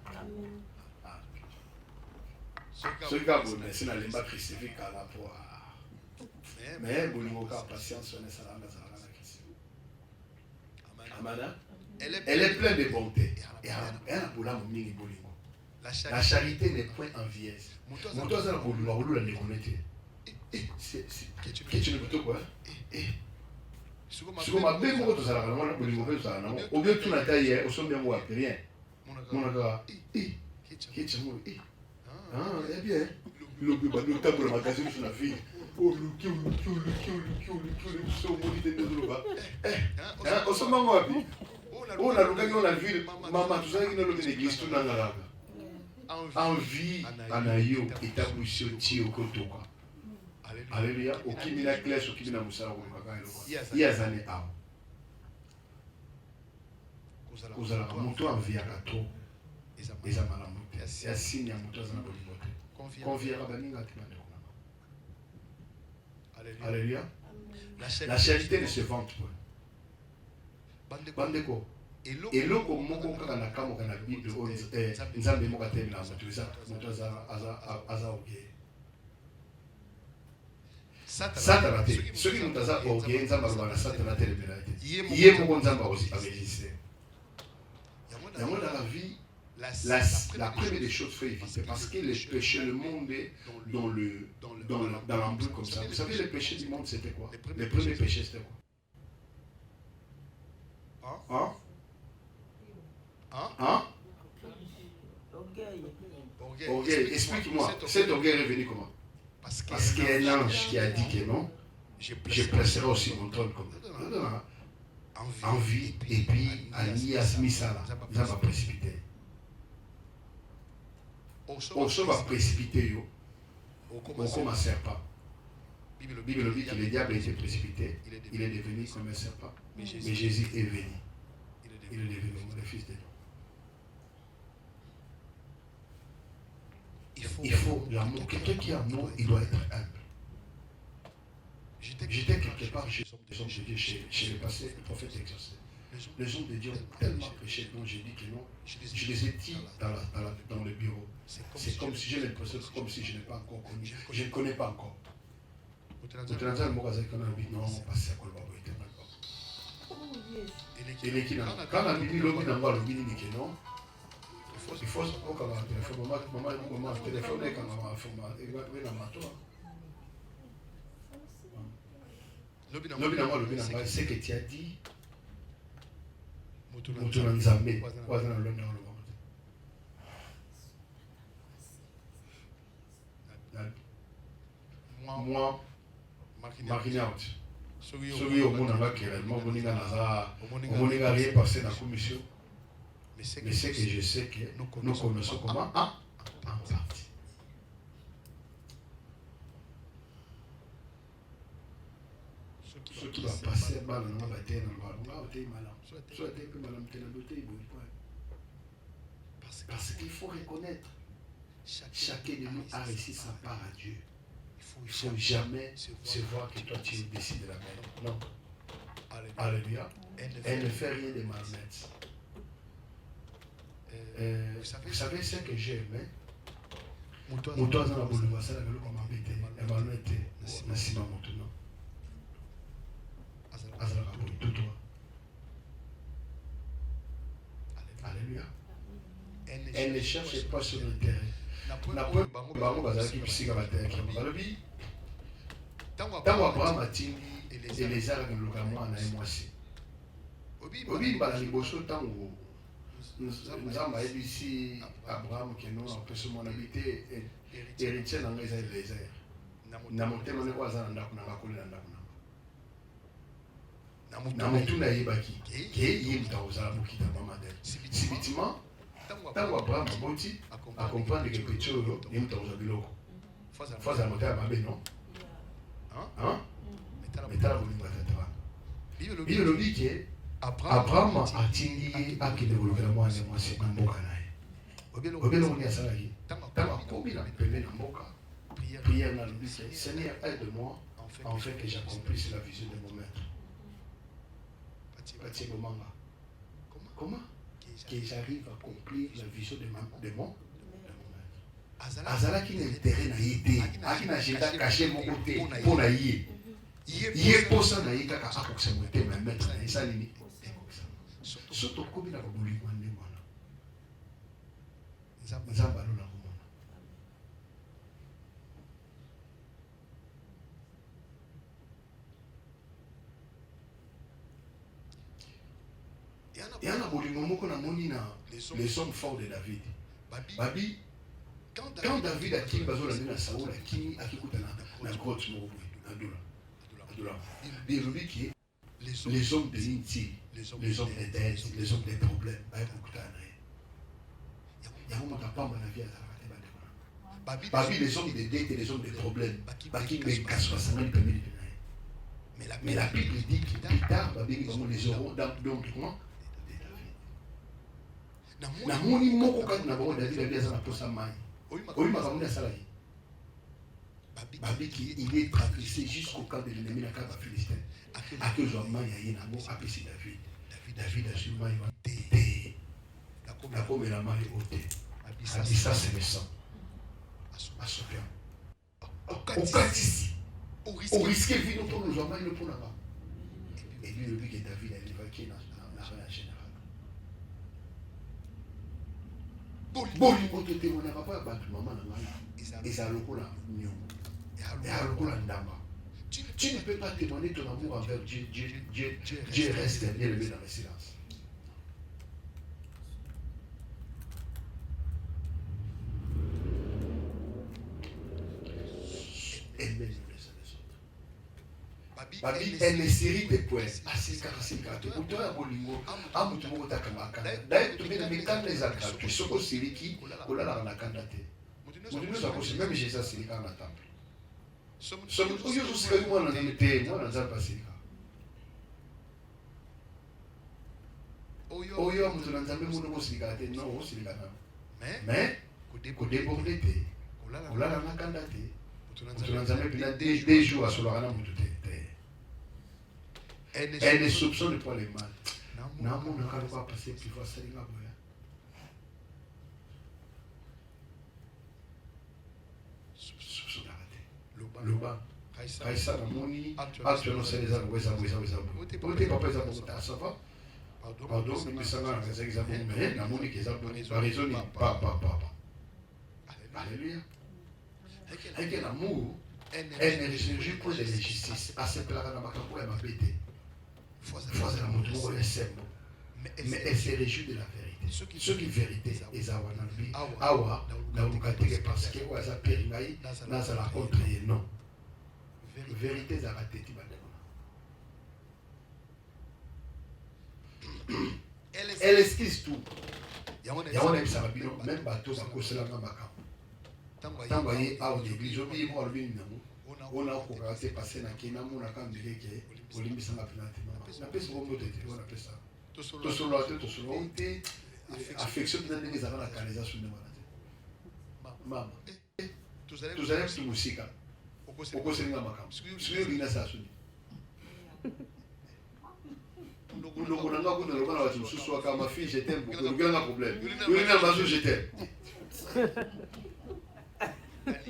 Ce gars bonne c'est na lemba crucifié à la pour mais bolingo ka patience on est ça là na crucifié. Amen. Elle est pleine de bonté et elle a bola mingi bolingo. La charité n'est point envieuse. Moto ça na bolingo la ne connaître. Que tu ne peux quoi? Si vous m'avez dit que vous allez avoir un peu de mauvais ça, non? Au lieu de tout la taille, au sommet moi rien. Mon gars, qui est moi? Ah, eh bien, le bébé table de magazine sur la vie. Oh, le au sommet moi puis. Oh, la localité on a vu maman tout ça qui nous l'église tout dans la envie anayo et tabouché tio kotoka. Alléluia. Au Kimina Clash, au Kimina Moussa, au Yazane Ao. Vous allez monter en vie à trop. Et ça m'a monté. C'est un signe à monter en bonne. Convier à Baninga. Alléluia. La charité ne se vante pas. Bandeko. Et là, comme moko kaka na kamo kana Bible o nzambe moko atemela moto eza moto aza oge. Satana te. Soki moto aza oge nzambe alobaka Satana telemela te. Ye moko nzambe aexiste. Yango dans la vie, la première des choses, faut éviter parce que les péchés, le monde est dans l'embrouille comme ça. Vous savez, les péchés du monde, c'était quoi? Les premiers péchés, c'était quoi? Hein? Orgueil. Explique-moi, cet orgueil est venu comment? Parce qu'il y a un ange qui a dit que non, je placerai aussi mon trône comme ça. Envie, et puis Anias Misala, ça va précipiter. On se va précipiter, on commence pas. La Bible dit que le diable a été précipité, il est devenu comme un serpent. Mais Jésus est venu. Il est devenu le Fils de Dieu. Il faut l'amour. Quelqu'un qui a amour, il doit être humble. J'étais quelque part chez les hommes de Dieu, chez le passé, le prophète exaucé. Les hommes de Dieu ont tellement péché dont j'ai dit que non. Je les ai dit dans le bureau. C'est comme si j'ai l'impression, comme si je n'ai pas encore connu. Je ne connais pas encore. Non, parce que quand la Bible lobby n'a pas le Bible dit que non, il faut que la téléphone est quand c'est que tu as dit moi marine out celui au monde qui est réellement venu rien passer dans la commission mais c'est que je sais que nous connaissons comment en partie. Ce qui va passer mal dans la terre, parce qu'il faut reconnaître chacun de nous a réussi sa part à Dieu. Il ne faut jamais se voir que toi tu décides de la merde. Non. Alléluia. Elle ne fait rien de malhonnête. Vous savez ce que j'ai aimé? Moutoua dans la boule de Bassala, elle m'a embêté. Elle m'a embêté. Nassima Moutouna. Azala Boule, tout toi. Alléluia. Elle ne cherche pas sur le terrain. Na point bango bazalaki bisika bateyaki balobi ntango abraham atindi elezara koluka mwana ye mwasi obimba na liboso ntango nzambe ayebisi abraham keno apesi mwana bi te héritier na ngai eza elezere na motema ndeko aza na ndako nanga kolela ndako nanga na motu nayebaki ke ye moto akozala mokita mamade sibitima ntango abraham aboti acomprendre que petit oyo ye moto akozwa biloko faza ya motema mabe non metala bolingo ya tata wana bible elobi ke abraham atindi ye akende kolobela mwana ya mwasi na mboka na ye obelongo nini asalaki ntango akomi na pembe na mboka prière na lobi ke Seigneur aide-moi afin que j'accomplisse la vision de mon maître batie bomanga comment que j'arrive à accomplir la vision de mon maître azalaki na intérêt na ye te aki na agenda caché moko te mpo na ye ye posa na ye kaka akokisa motema ya maître na ye esalini so tokomi na bolingo ya ndenge wana nzambe alola komona ya na bolingo moko namoni na les hommes forts de David babi quand David akimi bazolanda na Saoul akimi akikuta na grotte moko boye na dola bilobi ki les hommes de l'inti les hommes de dettes les hommes de problèmes bakokuta na ye yango makapamba na vie azalaka te bandeko babi les hommes de dettes et les hommes de problèmes bakimbe kaso basangani pembeni pe na ye mais la Bible dit que plus tard babengi bango les euros donc comment namoni moko kati na bango David aza na posa mai oyi makambo nini asalaki Babiki, il est traversé jusqu'au camp de l'ennemi, la camp philistin. À que Zouama Yaye Namo appelle David. David a su maï té. La comme la maille ôtée. Abissa c'est le sang. À Sopian. Au cas ici. Au risque de vie, nous Zouama il ne peut pas. Et lui, le but que David a évacué dans l'armée générale. Bolingo te témoignera pas à maman et ça lokola nyongo. Et à lokola ndamba. Tu ne peux pas témoigner ton amour envers Dieu. Dieu reste bien élevé dans le silence. Aimez les uns les autres. Babi est une série de points. Assez caractéristiques. Pour toi, Bolingo, à Moutoumou Takamaka. D'ailleurs, tu mets des mécanismes les actes. Tu sais que c'est qui, on l'a dans la candidate. Moutounou, ça pose même Jésus, c'est quand on attend. Somme oyo zosikali mwana na mete mwana nzambe asika oyo mutu na nzambe muno kosilika te non osilika na mais kodéborde te kolala na kanda te mutu na nzambe pina des jours asolaka na mutu te elle ne soupçonne pas le mal namonaka lokola pase pivo asalinga boya Loba, Kaisa Namoni, actuellement c'est les arbres, Ote papa les arbres, ça va? Pardon, mais ça va, les exemples, mais Namoni qui est arbres, par raison, pas. Alléluia. Avec un amour, elle ne réfléchit pas de l'injustice, à ce plat dans ma campagne, elle m'a pété. Fois la moto, elle s'aime, mais elle se réjouit de la vérité. Ce qui est vérité, ils ont envie, awa, la localité parce que ouais ça péringaï, n'a ça la contre non. Vérité ça raté tu elle esquisse tout. Il y a un ça rabino même bateau ça cause la ngamba. Tant voyez à l'église obi mo albi namu. On a encore assez passé na kina mo na kan direke olimbisa na penalty. Na pesa bombo de on appelle ça. To solo te affection de ndenge za na kanisa sunne mama tuzale kumusika okoselinga makambo siyo lina sa suni ndoko nanga kuna lokana watu mususu waka ma fille je t'aime beaucoup luganga problème lina bazo je t'aime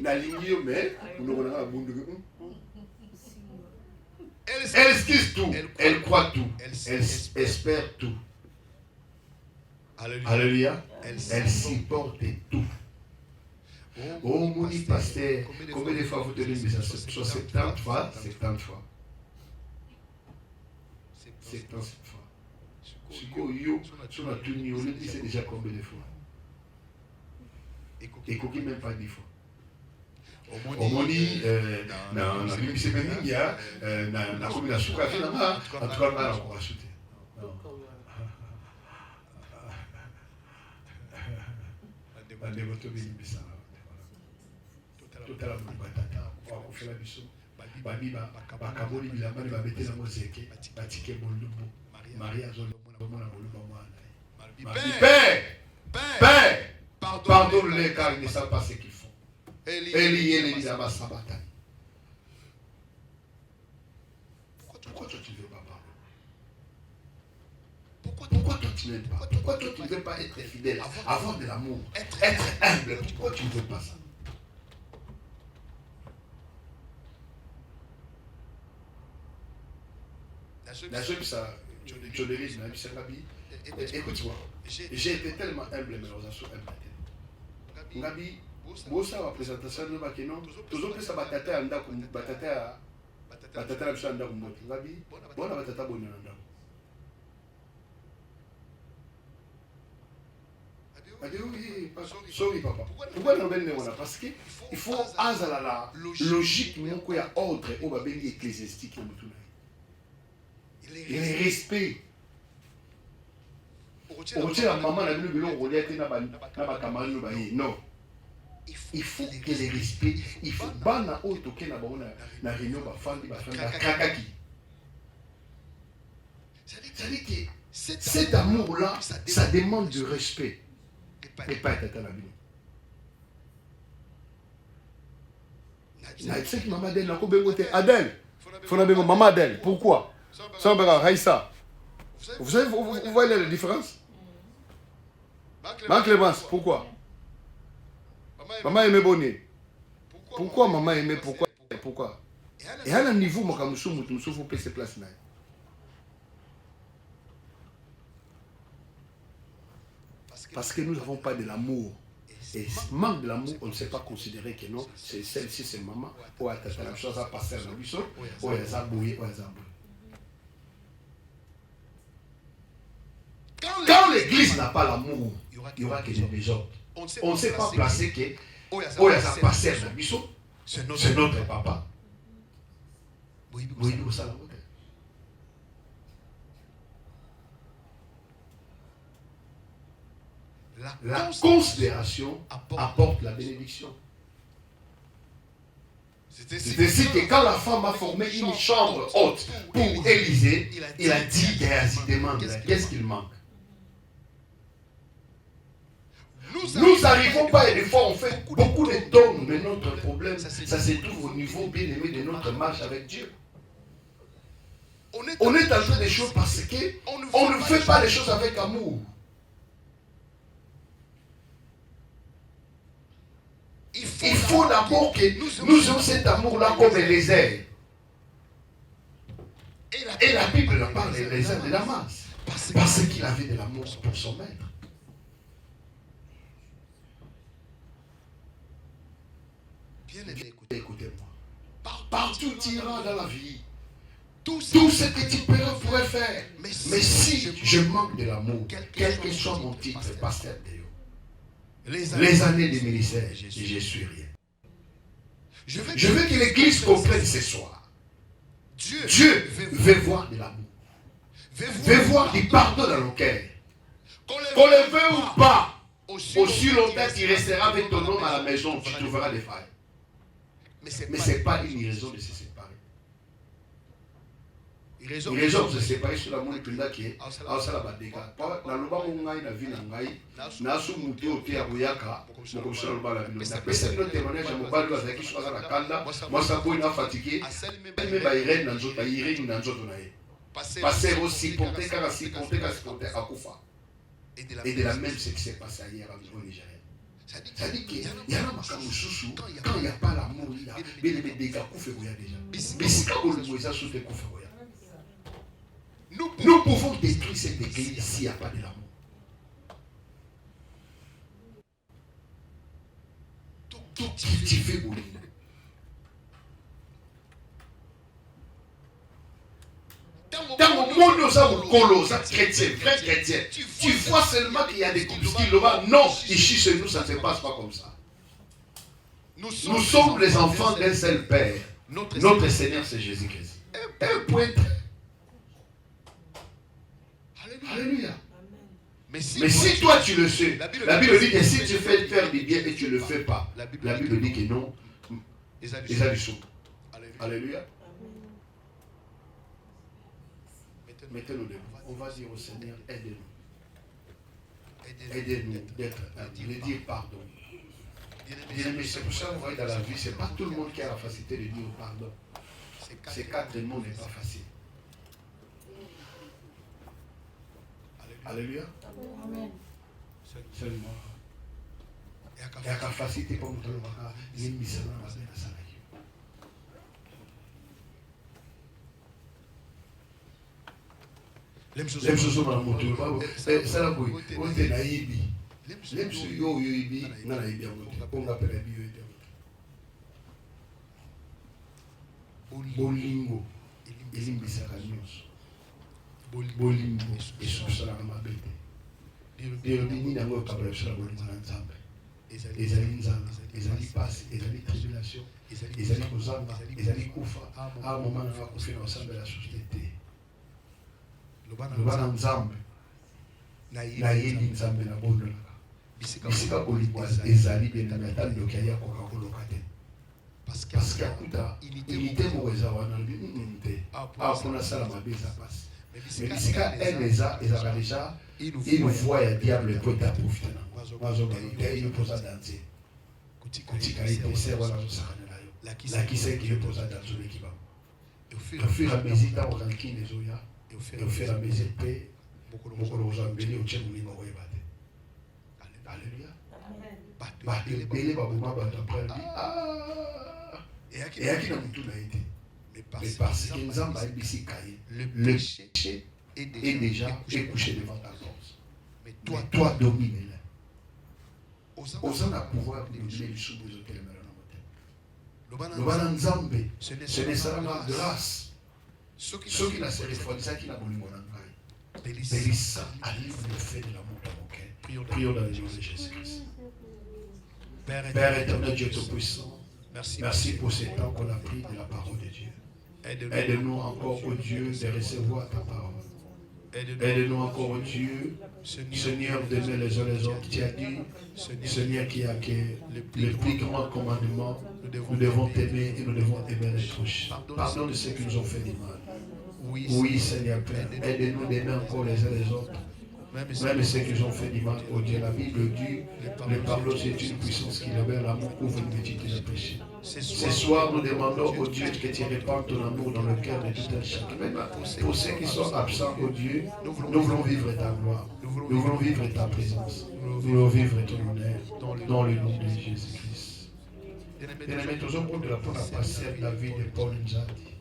na lingio mais ndoko nanga bundu elle esquisse tout elle croit tout elle espère tout. Alléluia. Elle supporte tout. Oh mon pasteur, combien de fois vous tenez mais ça soit 70 fois, 70 fois. 70 fois. Ce que yo sur la tenue, on dit c'est déjà combien de fois. Et coquille même pas 10 fois. Omoni na bibi c'est même il y a na comme la souka finalement en tout cas on a encore ajouté. Bandeko tobinisa totala batata bakofela biso babiba bakaboli bilamba ne babetela mozeke batike bolumbu maria azolomona bolumba mwana Père, pardonne-les car ils ne savent pas ce qu'ils font. Eli Elisama Sabatani. Pourquoi toi tu ne veux pas pardonner? Pourquoi toi tu n'aimes pas? Pourquoi toi tu ne veux pas être fidèle, avoir de l'amour, être humble? Pourquoi tu ne veux pas ça? La chose, ça, écoute-moi, j'ai été tellement humble, mais on a su humble. Ngabi, bosa wa présentation de Bakeno, toujours plus à batata anda kum batata la biso anda kum bote. Ngabi, bona batata boni anda. Oui, sorry papa. Pourquoi nous venons parce que il faut azala la logique nous quoi ya ordre au babeli ecclésiastique mutuna. Il respect. La maman a vu le non. Il faut que les respect, il faut bana auto que na réunion ba fandi kakaki. C'est-à-dire que cet amour-là, ça demande du respect. Et pas être à la vie. C'est que maman Adèle, Adèle, maman Adèle, pourquoi? Ça, Raïssa. Vous savez, vous voyez la différence? Maman Clémence, pourquoi? Maman aimait Bonnet. Pourquoi maman aimait? Pourquoi? Et à un niveau, nous faut payer ces places. Parce que nous n'avons pas de l'amour. Et manque de l'amour, on ne sait pas considérer que non, c'est celle-ci, c'est maman, ou à la chose à passer à la buisson, ou à la bouillie, ou à la bouillie. Quand l'église n'a pas l'amour, il y aura que des désordres. On ne sait pas placer que, ou à la passer à la buisson, c'est notre papa. Oui, nous ça. La considération apporte la bénédiction. C'est ainsi que quand la femme a formé une chambre haute pour Élisée, il a dit Géasi, demande, qu'est-ce qu'il manque? Nous n'arrivons pas et des fois on fait beaucoup de dons, mais notre problème, ça se trouve au niveau bien aimé de notre marche avec Dieu. On est en train des choses parce qu'on ne fait pas les choses avec amour. Il faut d'abord que nous ayons cet amour-là comme les airs. Et la Bible parle des airs de la masse. Parce qu'il avait de l'amour pour son maître. Bien aimé, écoutez-moi. Partout tu iras dans la vie. Tout ce que tu pourrais faire. Mais si je manque de l'amour, quel que soit mon titre, pasteur Déo, les années de ministère, je suis rien. Je veux que l'église comprenne ce soir. Dieu veut voir de l'amour. Veut voir du pardon dans nos cœurs. Qu'on le veut ou pas, aussi longtemps qu'il restera avec ton homme à la maison, tu trouveras des failles. Mais ce n'est pas une raison de se séparer. Une raison de se séparer sur l'amour et puis qui est à la badeka. Dans le bas où on a une vie, on a sous mouté au théâtre Boyaka, mon commissaire le bas la ville. Mais c'est notre témoignage à mon bal avec qui soit dans la canda. Moi, ça peut être fatigué. Mais bah, Irène dans notre Irène dans notre naïe. Passer aussi, porter car ainsi, porter car porter à Koufa. Et de la même, c'est ce qui s'est passé hier au niveau nigérien. Ça dit qu'il y a un macamou sous quand il n'y a pas l'amour, il y a des dégâts Koufé Goya déjà. Mais si quand on le voit ça, sous des Koufé Goya. Nous pouvons détruire cette église s'il n'y a pas de l'amour. Tout qui fait bouillir. Dans le monde, nous sommes colossaux, chrétiens, vrais chrétiens. Tu vois seulement qu'il y a des groupes qui le voient. Non, ici chez nous, ça ne se passe pas comme ça. Nous sommes les enfants d'un seul Père. Notre Seigneur, c'est Jésus-Christ. Un point. Alléluia. Mais si toi tu le sais, la Bible dit que si tu fais faire du bien et tu ne le fais pas, la Bible dit que non, ils ont du sou. Alléluia. Mettez-nous debout. On va dire au Seigneur, aidez-nous. Aidez-nous d'être de dire pardon. Mais c'est pour ça qu'on voit dans la vie, ce n'est pas tout le monde qui a la facilité de dire pardon. Ces 4 mots n'est pas facile. Alléluia. Amen. Seulement. Il y a la capacité pour nous de voir les mises dans la vie. Les choses sont dans le moteur. C'est la bouille. On est naïf. Les choses yo ibi na naïf. On appelle la bio. Bolingo. Elimbisa kanyos. Bolingo. Yesu sala mabete. Dieu bénit dans notre cabane sur la bolingo na nzambe. Ezali nzambe, ezali passe, ezali tribulation, ezali kozamba, ezali kufa. À un moment, on va construire ensemble la société. Lobana nzambe na yebi nzambe na bondolaka bisika kolibwa ezali benana tando kaya koka koloka te parce que akuta unité mo eza wana nte apona sala mabeza passe mais bisika eza déjà une voix ya diable peut ta profiter na mazo ba ite une posa danser kutika ite se wala zo sakana yo La qui sait qu'il est posé dans son équipement. Au fur et à mesure, dans le ranking des Oya, et au fur et à mesure, paix, beaucoup de gens bénis au Tchèque, nous avons battu. Alléluia. Battu, béni, babouma, battu, après, et à qui n'a tout été. Mais parce que nous avons ici caillé, le péché est déjà couché devant ta porte. Mais toi domine-le. Osons la pouvoir de nous donner du sous des hôtels. Le banan Nzambe, ce n'est seulement grâce. Ceux qui n'ont serré fort, ceux qui n'ont voulu mon engagement. Pélissa, allume le fait de l'amour dans mon cœur. Prions dans le nom de Jésus-Christ. Père éternel, Dieu Tout-Puissant, merci pour ce temps qu'on a pris de la parole de Dieu. Aide-nous encore, ô Dieu, de recevoir ta parole. Aide-nous encore, ô Dieu, Seigneur, d'aimer les uns les autres. Tu as dit, Seigneur, qui a que le plus grand commandement, nous devons t'aimer et nous devons aimer les proches. Pardon de ceux qui nous ont fait du mal. Oui, Seigneur Père, aide-nous d'aimer encore les uns les autres. Même ceux qui nous ont fait du mal, oh Dieu, la Bible dit, le pardon c'est une puissance qui libère l'amour, ouvre une petite de péché. Ce soir, nous demandons au Dieu que tu répandes ton amour dans le cœur de tout un chacun. Même pour ceux qui sont absents, oh Dieu, nous voulons vivre ta gloire. Nous voulons vivre ta présence. Nous voulons vivre ton honneur dans le nom de Jésus-Christ. Bien-aimés, tous au de la pour passer la vie de Paul Nzadi.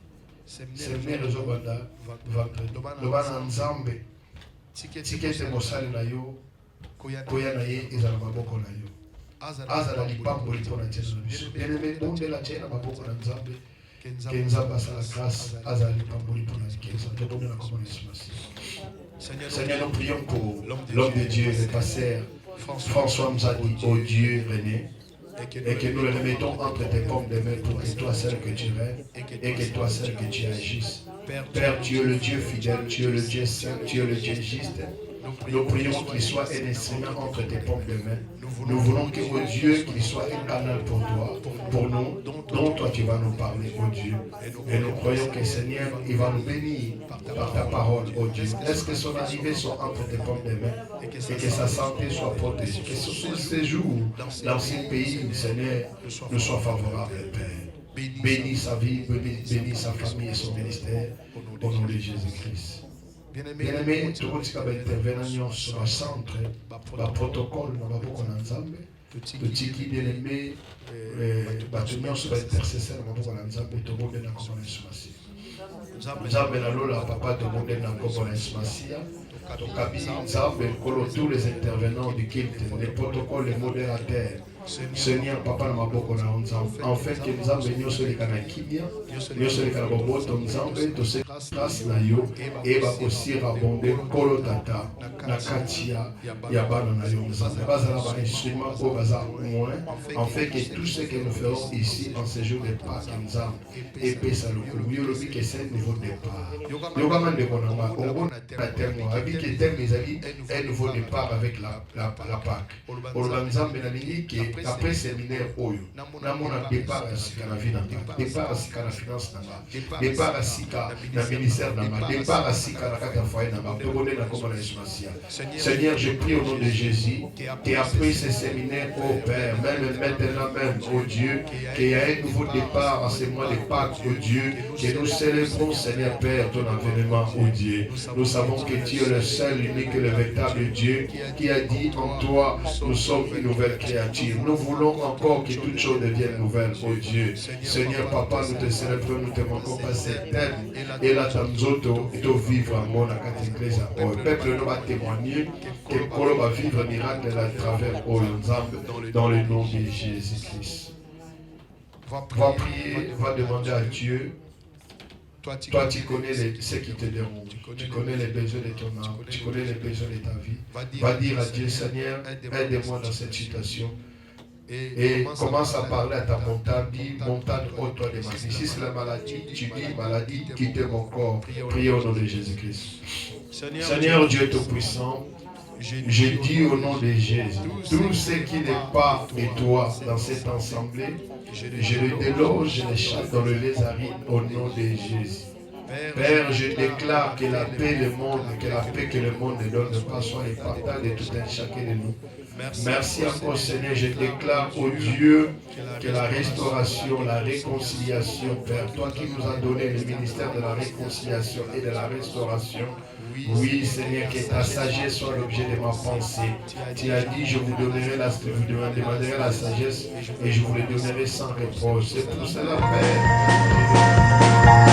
C'est bien le Zobanda, Lobana Nzambe, Tikete Mosali na yo, Koya na ye, Ezala Maboko na yo. Azala lipambo lipo na Tieso na biso. Bien-aimés, bonde la tienne Maboko na Nzambe, que Nzamba sa la grâce, Azala lipambo lipo na Tieso. Te bonde la communauté. Seigneur, nous prions pour l'homme de Dieu, le pasteur François Nzadi, au Dieu René, et que nous le remettons entre tes pommes de main pour que toi seul que tu règnes et que toi seul que tu agisses. Père, tu es le Dieu fidèle, tu es le Dieu saint, tu es le Dieu juste. Nous prions qu'il soit un instrument entre tes pommes de main. Nous voulons que, oh Dieu, qu'il soit un canal pour toi, pour nous, dont toi tu vas nous parler, oh Dieu. Et nous croyons que Seigneur, il va nous bénir par ta parole, oh Dieu. Laisse que son arrivée soit entre tes pommes de main et que sa santé soit protégée. Que ce séjour dans ce pays, Seigneur, nous soit favorable, Père. Bénis sa vie, bénis sa famille et son ministère, au nom de Jésus-Christ. Bien-aimé, tout le monde qui intervenir sur le centre, le protocole, nous avons beaucoup d'ensemble. Petit qui bien-aimé, nous sur l'intercesseur, nous avons beaucoup d'ensemble, tout le monde est dans la communauté. Nous avons la papa, tout le monde est dans la communauté. Tous les intervenants du culte, les protocoles, les modérateurs, Seigneur, papa, en fait, que nous avons venu sur les Kanakimia, nous sommes les Kanaboboto, nous avons fait tous ces grâces, et aussi rabonder, Kolotata, Nakatia, Yabana, nous avons un instrument pour bazar moins, en fait, que tout ce que nous faisons ici, en ce jour de Pâques, nous avons épais à l'eau, que c'est un nouveau départ. Yogaman de Bonama, au bon à terme, avec les termes, mes amis, un nouveau départ avec la Pâques. Organisant Benalini, qui après séminaire Oyo, nous avons départ à Sika la vie, départ à Sika la finance, départ à Sika la ministère, départ à Sika la carte foyer, Seigneur, je prie au nom de Jésus, et après ce séminaire, oh Père, même maintenant même, oh Dieu, qu'il y a un nouveau départ à ce mois de Pâques, oh Dieu, que nous célébrons, Seigneur Père, ton avènement, oh Dieu. Nous savons que tu es le seul, l'unique, le véritable Dieu, qui a dit en toi, nous sommes une nouvelle créature. Nous voulons encore que toutes choses deviennent nouvelles, oh Dieu. Seigneur Papa, nous te célébrons, nous te manquons pas cette terre. Et là, Tanzoto, et au vivre à mon église. Le peuple nous va témoigner que Kolo va vivre un miracle à travers Oyonzambe dans le nom de Jésus-Christ. Va prier, va demander à Dieu. Toi, tu connais ce qui te dérange. Tu connais les besoins de ton âme. Tu connais les besoins de ta vie. Va dire à Dieu, Seigneur, aide-moi dans cette situation. Et commence à parler à ta montagne. Dis, montagne, ô-toi de ma vie. Si c'est la maladie, tu dis, maladie, quitte mon corps. Prie au nom de Jésus-Christ. Seigneur Dieu Tout-Puissant, je dis au nom de Jésus, tout ce qui n'est pas de toi dans cette assemblée, je le déloge, je le chasse dans le lézarine au nom de Jésus. Père, je déclare que la paix du monde, que la paix que le monde ne donne pas soit le partage de tout un chacun de nous. Merci encore Seigneur, je déclare au Dieu que la restauration, la réconciliation, Père, toi qui nous as donné le ministère de la réconciliation et de la restauration, oui Seigneur, que ta sagesse soit l'objet de ma pensée. Tu as dit, je vous donnerai la sagesse et je vous le donnerai sans reproche. C'est pour cela, Père.